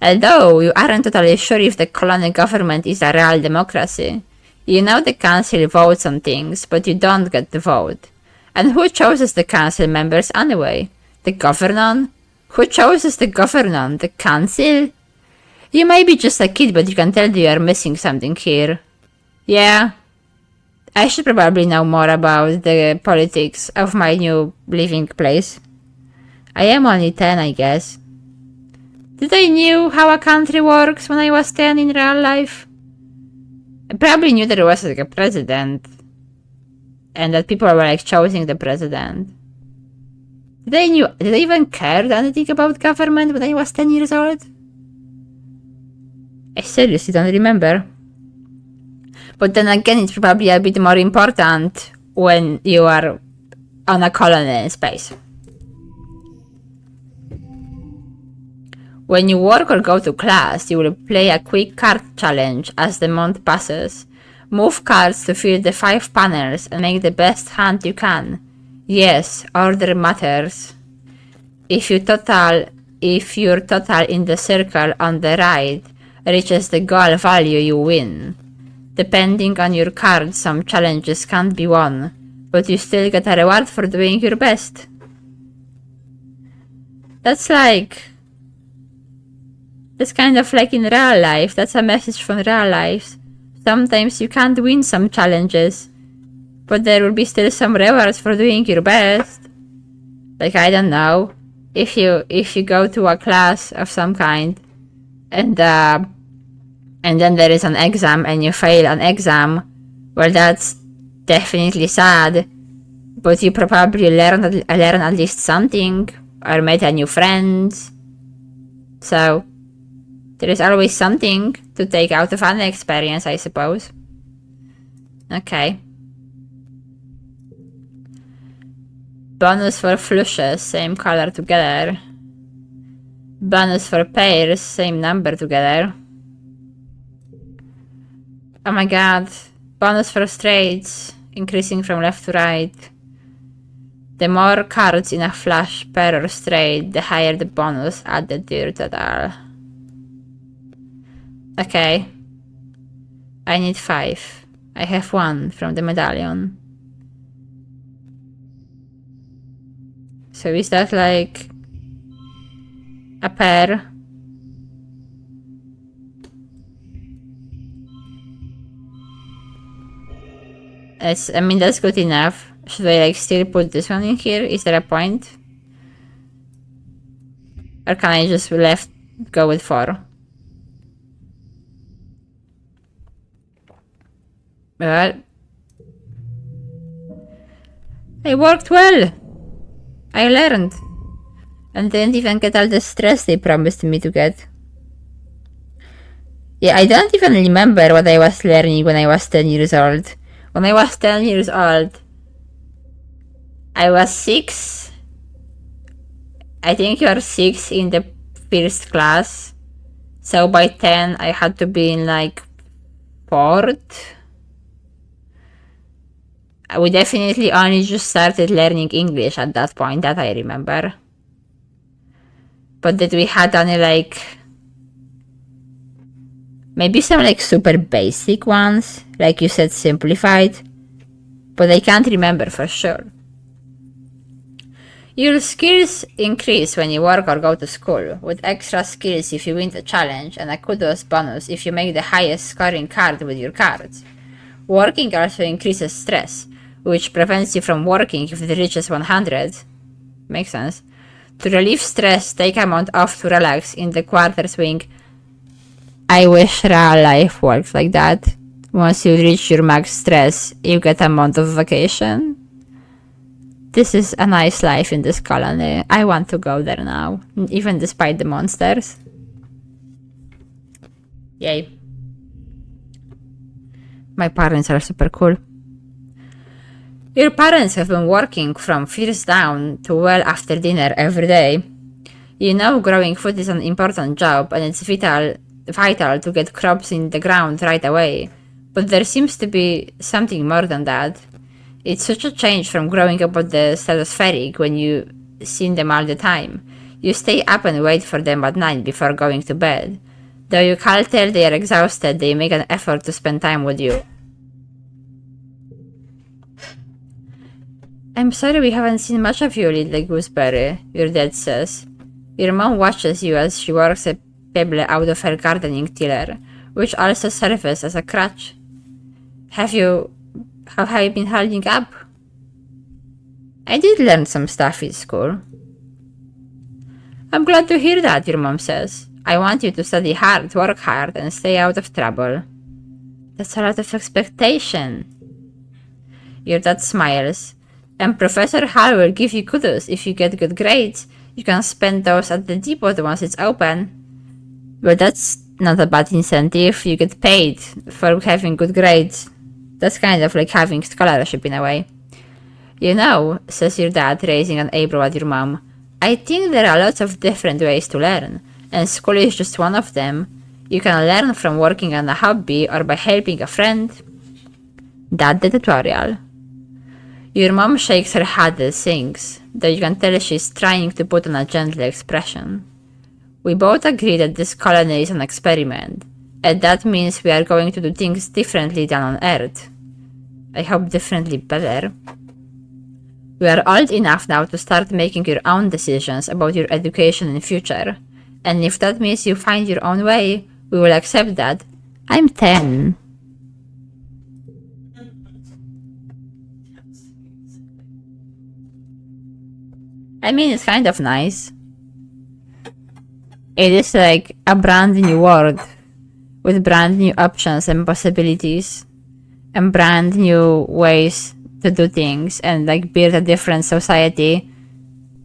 Although you aren't totally sure if the colonial government is a real democracy. You know the council votes on things, but you don't get the vote. And who chooses the council members anyway? The governor? Who chooses the governor? The council? You may be just a kid, but you can tell that you are missing something here. Yeah. I should probably know more about the politics of my new living place. I am only 10, I guess. Did I knew how a country works when I was 10 in real life? I probably knew there was like a president. And that people were like choosing the president. Did I even care anything about government when I was 10 years old? I seriously don't remember. But then again, it's probably a bit more important when you are on a colony in space. When you work or go to class, you will play a quick card challenge as the month passes. Move cards to fill the 5 panels and make the best hand you can. Yes, order matters. If your total in the circle on the right reaches the goal value, you win. Depending on your card, some challenges can't be won, but you still get a reward for doing your best. That's kind of like in real life. That's a message from real life. Sometimes you can't win some challenges, but there will be still some rewards for doing your best. Like, I don't know, if you go to a class of some kind, and then there is an exam and you fail an exam, well, that's definitely sad, but you probably learn at least something, or made a new friends. So there is always something to take out of an experience, I suppose. Okay. Bonus for flushes, same color together. Bonus for pairs, same number together. Oh my god. Bonus for straights, increasing from left to right. The more cards in a flush, pair or straight, the higher the bonus added to your total. Okay. I need 5. I have 1 from the medallion. So is that like a pair? I mean, that's good enough. Should I like still put this one in here? Is there a point? Or can I just go with 4? Well, I worked well. I learned. And didn't even get all the stress they promised me to get. Yeah, I don't even remember what I was learning when I was 10 years old. When I was 10 years old, I was 6. I think you are 6 in the first class. So by 10, I had to be in like 4th. We definitely only just started learning English at that point, that I remember. But that we had only like maybe some like super basic ones, like you said, simplified. But I can't remember for sure. Your skills increase when you work or go to school, with extra skills if you win the challenge and a kudos bonus if you make the highest scoring card with your cards. Working also increases stress, which prevents you from working if it reaches 100. Makes sense. To relieve stress, take a month off to relax in the quarter swing. I wish real life works like that. Once you reach your max stress, you get a month of vacation. This is a nice life in this colony. I want to go there now, even despite the monsters. Yay. My parents are super cool. Your parents have been working from first down to well after dinner every day. You know growing food is an important job and it's vital to get crops in the ground right away. But there seems to be something more than that. It's such a change from growing up on the stratospheric when you seen them all the time. You stay up and wait for them at night before going to bed. Though you can't tell they are exhausted, they make an effort to spend time with you. I'm sorry we haven't seen much of you, little gooseberry, your dad says. Your mom watches you as she works a pebble out of her gardening tiller, which also serves as a crutch. How have you been holding up? I did learn some stuff in school. I'm glad to hear that, your mom says. I want you to study hard, work hard, and stay out of trouble. That's a lot of expectation. Your dad smiles. And Professor Hall will give you kudos if you get good grades. You can spend those at the depot once it's open. Well, that's not a bad incentive. You get paid for having good grades. That's kind of like having scholarship in a way. You know, says your dad, raising an eyebrow at your mom, I think there are lots of different ways to learn, and school is just one of them. You can learn from working on a hobby or by helping a friend. That's the tutorial. Your mom shakes her head and sings, though you can tell she's trying to put on a gentle expression. We both agree that this colony is an experiment, and that means we are going to do things differently than on Earth. I hope differently better. You are old enough now to start making your own decisions about your education and future, and if that means you find your own way, we will accept that. I'm 10. I mean, it's kind of nice. It is like a brand new world with brand new options and possibilities and brand new ways to do things and like build a different society.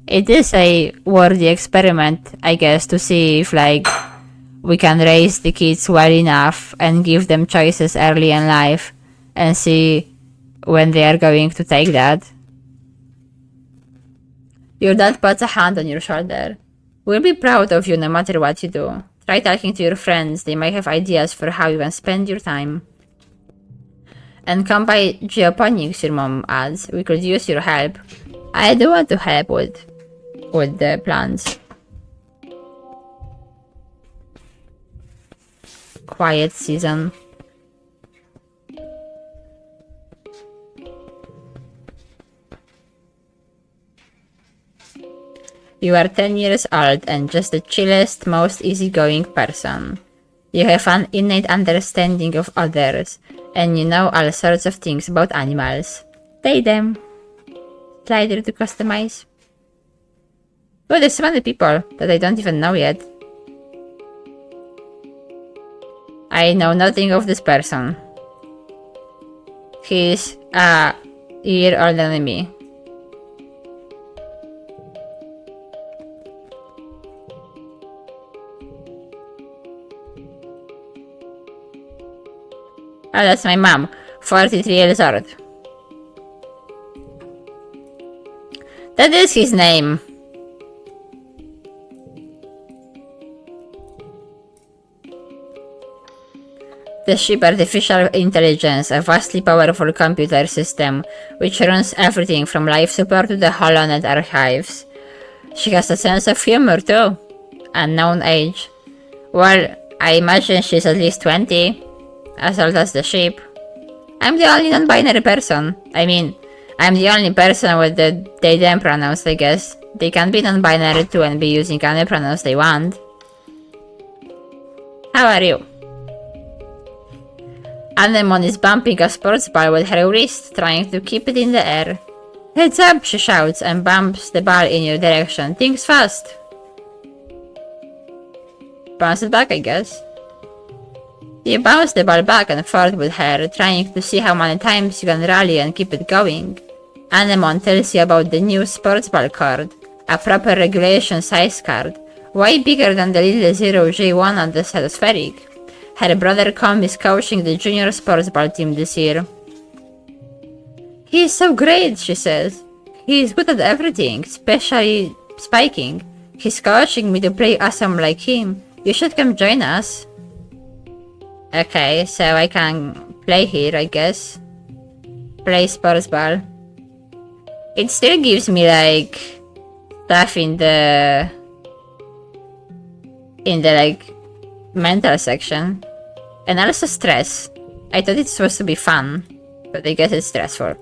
It is a worthy experiment, I guess, to see if like we can raise the kids well enough and give them choices early in life and see when they are going to take that. Your dad puts a hand on your shoulder. We'll be proud of you no matter what you do. Try talking to your friends, they might have ideas for how you can spend your time. And come by geoponics, your mom adds. We could use your help. I do want to help with the plants. Quiet season. You are 10 years old and just the chillest, most easygoing person. You have an innate understanding of others, and you know all sorts of things about animals. Take them. Slider to customize. Oh, there's so many people that I don't even know yet. I know nothing of this person. He's a year older than me. Oh, that's my mom, 43 years old. That is his name. The ship Artificial Intelligence, a vastly powerful computer system which runs everything from life support to the HoloNet archives. She has a sense of humor too. Unknown age. Well, I imagine she's at least 20. As old as the ship. I'm the only non-binary person. I mean, I'm the only person with the they-them pronouns, I guess. They can be non-binary too and be using any pronouns they want. How are you? Anemone is bumping a sports ball with her wrist, trying to keep it in the air. Heads up, she shouts and bumps the ball in your direction. Things fast. Bounce it back, I guess. You bounce the ball back and forth with her, trying to see how many times you can rally and keep it going. Anemone tells you about the new sports ball card, a proper regulation size card, way bigger than the little 0J1 on the Stratospheric. Her brother Com is coaching the junior sports ball team this year. He is so great, she says. He is good at everything, especially spiking. He's coaching me to play awesome like him. You should come join us. Okay, so I can play here, I guess. Play sports ball. It still gives me like stuff in the like mental section. And also stress. I thought it's supposed to be fun, but I guess it's stressful.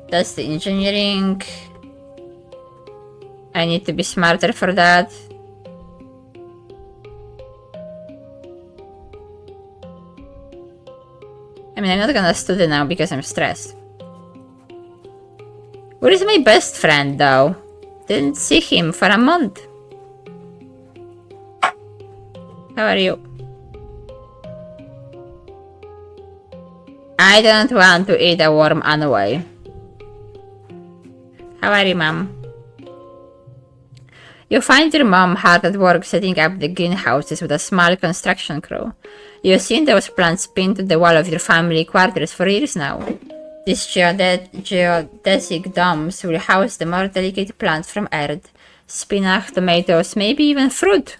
That's the engineering. I need to be smarter for that. I mean, I'm not gonna study now because I'm stressed. Where is my best friend, though? Didn't see him for a month. How are you? I don't want to eat a worm anyway. How are you, Mom? You find your mom hard at work setting up the greenhouses with a small construction crew. You've seen those plants pinned to the wall of your family quarters for years now. These geodesic domes will house the more delicate plants from Earth. Spinach, tomatoes, maybe even fruit.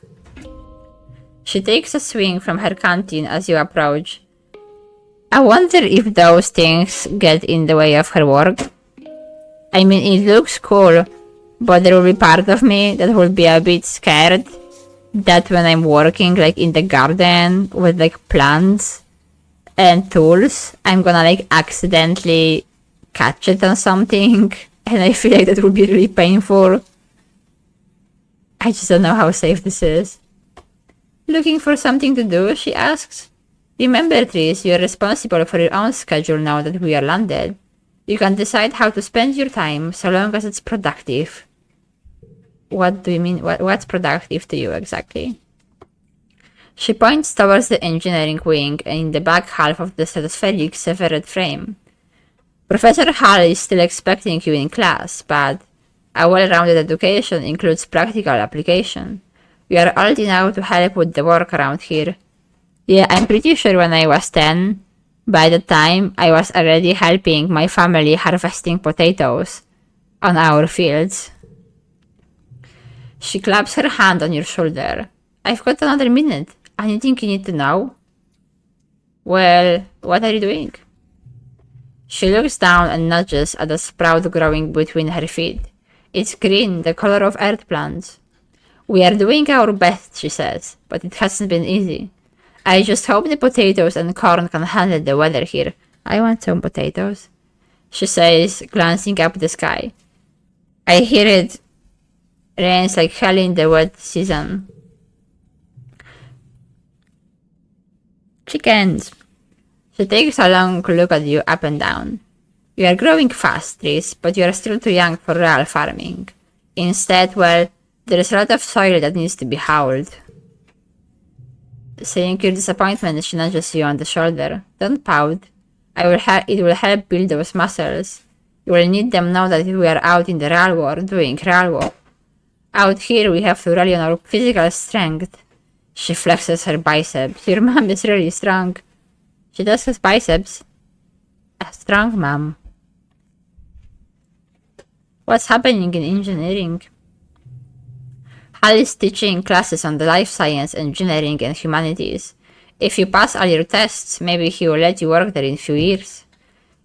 She takes a swing from her canteen as you approach. I wonder if those things get in the way of her work. I mean, it looks cool, but there will be part of me that will be a bit scared that when I'm working like in the garden with like plants and tools, I'm gonna like accidentally catch it on something, and I feel like that would be really painful. I just don't know how safe this is. Looking for something to do, she asks. Remember, Tris, you're responsible for your own schedule now that we are landed. You can decide how to spend your time so long as it's productive. What do you mean? What's productive to you exactly? She points towards the engineering wing in the back half of the stratospheric severed frame. Professor Hall is still expecting you in class, but a well-rounded education includes practical application. We are old enough to help with the work around here. Yeah, I'm pretty sure when I was 10, by the time I was already helping my family harvesting potatoes on our fields. She claps her hand on your shoulder. I've got another minute. Anything you need to know? Well, what are you doing? She looks down and nudges at a sprout growing between her feet. It's green, the color of earth plants. We are doing our best, she says, but it hasn't been easy. I just hope the potatoes and corn can handle the weather here. I want some potatoes, she says, glancing up the sky. I hear it rains like hell in the wet season. Chickens. She takes a long look at you up and down. You are growing fast, Tris, but you are still too young for real farming. Instead, well, there is a lot of soil that needs to be hollowed. Seeing your disappointment, she nudges you on the shoulder. Don't pout. It will help build those muscles. You will need them now that we are out in the real world doing real work. Out here, we have to rely on our physical strength. She flexes her biceps. Your mom is really strong. She does have biceps. A strong mom. What's happening in engineering? Hal is teaching classes on the life science, engineering, and humanities. If you pass all your tests, maybe he will let you work there in a few years.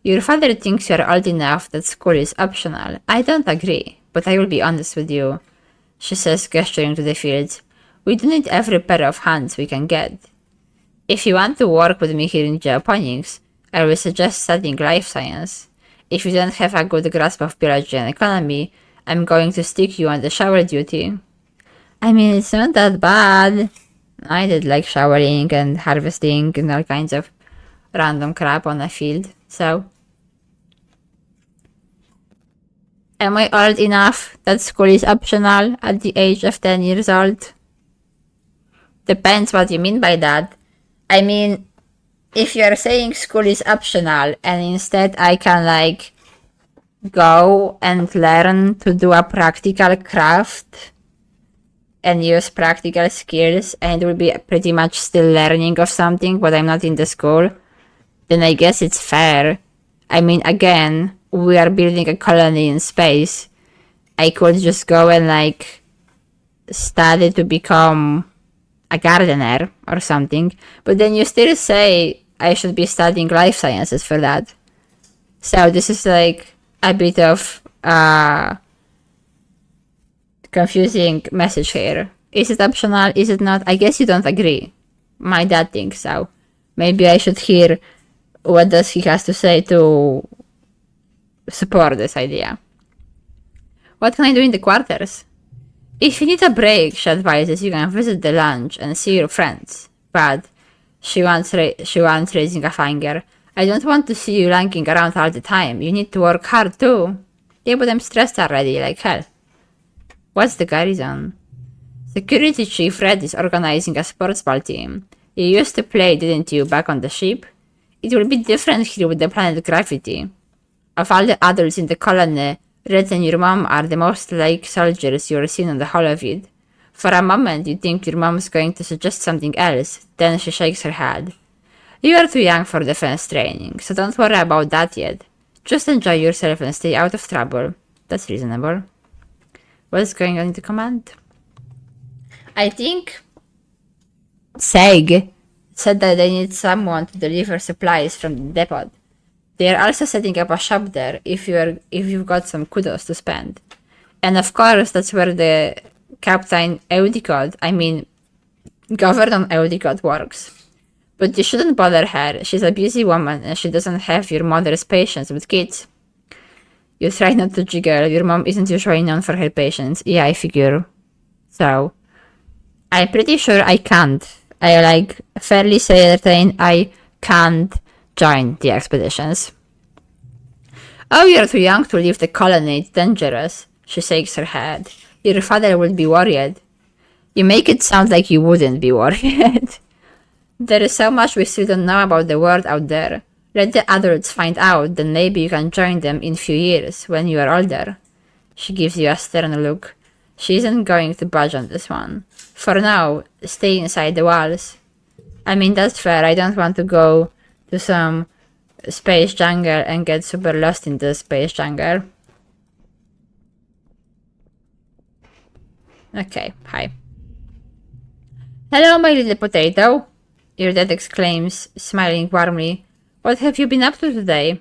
Your father thinks you are old enough that school is optional. I don't agree, but I will be honest with you, she says, gesturing to the fields. We do need every pair of hands we can get. If you want to work with me here in geoponics, I will suggest studying life science. If you don't have a good grasp of biology and economy, I'm going to stick you on the shower duty. I mean, it's not that bad. I did like showering and harvesting and all kinds of random crap on a field, so. Am I old enough that school is optional at the age of 10 years old? Depends what you mean by that. I mean, if you're saying school is optional and instead I can like go and learn to do a practical craft and use practical skills and it will be pretty much still learning of something but I'm not in the school, then I guess it's fair. I mean, again, we are building a colony in space. I could just go and like study to become a gardener or something, but then you still say I should be studying life sciences for that. So this is like a bit of confusing message here. Is it optional? Is it not? I guess you don't agree. My dad thinks so. Maybe I should hear what does he has to say to support this idea. What can I do in the quarters? If you need a break, she advises, you can visit the lounge and see your friends. But she wants raising a finger. I don't want to see you lanking around all the time. You need to work hard too. Yeah, but I'm stressed already, like hell. What's the garrison? Security Chief Red is organizing a sports ball team. You used to play, didn't you, back on the ship? It will be different here with the planet gravity. Of all the adults in the colony, Red and your mom are the most like soldiers you've seen on the whole of it. For a moment, you think your mom's going to suggest something else, then she shakes her head. You are too young for defense training, so don't worry about that yet. Just enjoy yourself and stay out of trouble. That's reasonable. What's going on in the command? I think Seg said that they need someone to deliver supplies from the depot. They are also setting up a shop there if you've got some kudos to spend. And of course, that's where the Captain Eudicott, Governor Eudicott works. But you shouldn't bother her. She's a busy woman and she doesn't have your mother's patience with kids. You try not to jiggle. Your mom isn't usually known for her patience. Yeah, I figure. So, I'm pretty sure I can't. I fairly certain I can't join the expeditions. Oh, you're too young to leave the colony. It's dangerous. She shakes her head. Your father would be worried. You make it sound like you wouldn't be worried. There is so much we still don't know about the world out there. Let the adults find out, then maybe you can join them in a few years, when you are older. She gives you a stern look. She isn't going to budge on this one. For now, stay inside the walls. That's fair. I don't want to go to some space jungle and get super lost in the space jungle. Okay, hi. Hello, my little potato. Your dad exclaims, smiling warmly. What have you been up to today?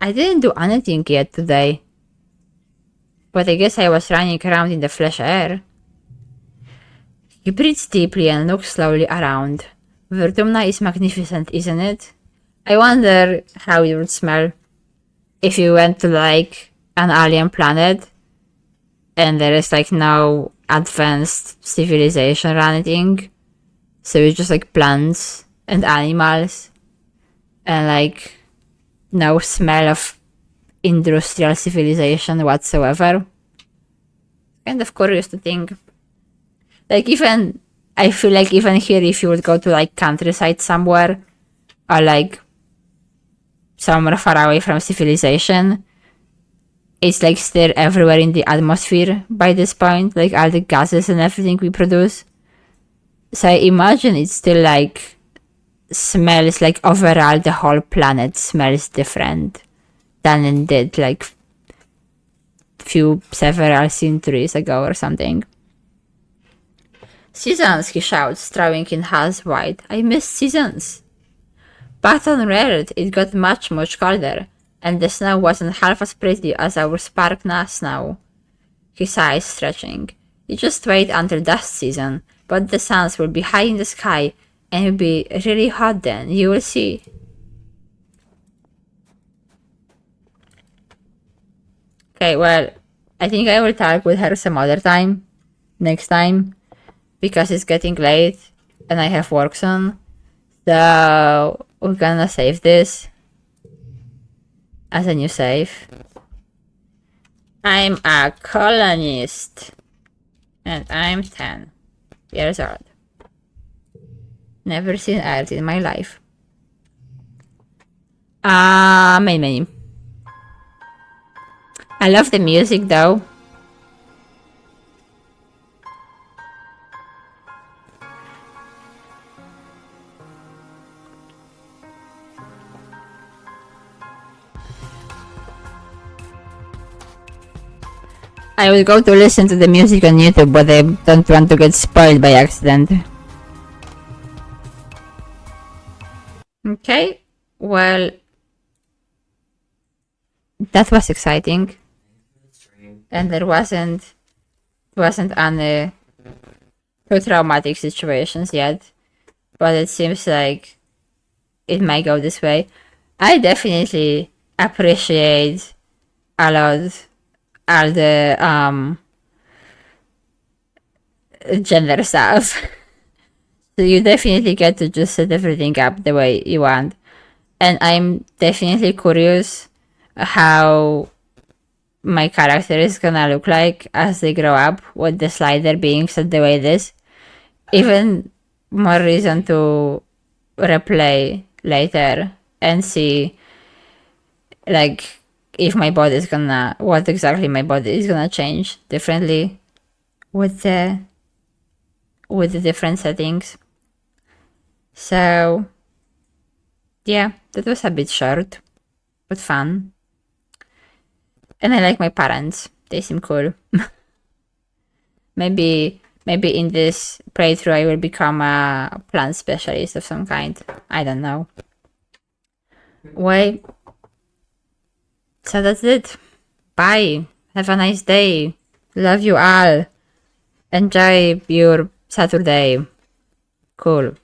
I didn't do anything yet today. But I guess I was running around in the fresh air. He breathes deeply and looks slowly around. Vertumna is magnificent, isn't it? I wonder how it would smell if you went to an alien planet and there is no advanced civilization or anything. So it's just plants and animals and no smell of industrial civilization whatsoever. Kind of curious to think. I feel even here, if you would go to countryside somewhere or somewhere far away from civilization, it's still everywhere in the atmosphere by this point, all the gases and everything we produce. So I imagine it still smells overall the whole planet smells different than it did several centuries ago or something. Seasons, he shouts, throwing in hands wide. I miss seasons. But on Earth it got much, much colder, and the snow wasn't half as pretty as our Sparkna snow. He sighs, stretching. You just wait until dust season, but the suns will be high in the sky, and it'll be really hot then, you will see. Okay, well, I think I will talk with her some other time, next time, because it's getting late, and I have work soon. So, we're gonna save this as a new save. I'm a colonist, and I'm 10 years old. Never seen Earth in my life. Main. I love the music though. I would go to listen to the music on YouTube, but I don't want to get spoiled by accident. Okay, well, that was exciting, and there wasn't any too traumatic situations yet, but it seems like it might go this way. I definitely appreciate a lot all the gender stuff. So you definitely get to just set everything up the way you want. And I'm definitely curious how my character is gonna look like as they grow up with the slider being set the way it is. Even more reason to replay later and see like if my body is gonna what exactly my body is gonna change differently with the different settings. So yeah, that was a bit short but fun. And I like my parents. They seem cool. Maybe in this playthrough I will become a plant specialist of some kind. I don't know. Wait. So that's it. Bye. Have a nice day. Love you all. Enjoy your Saturday. Cool.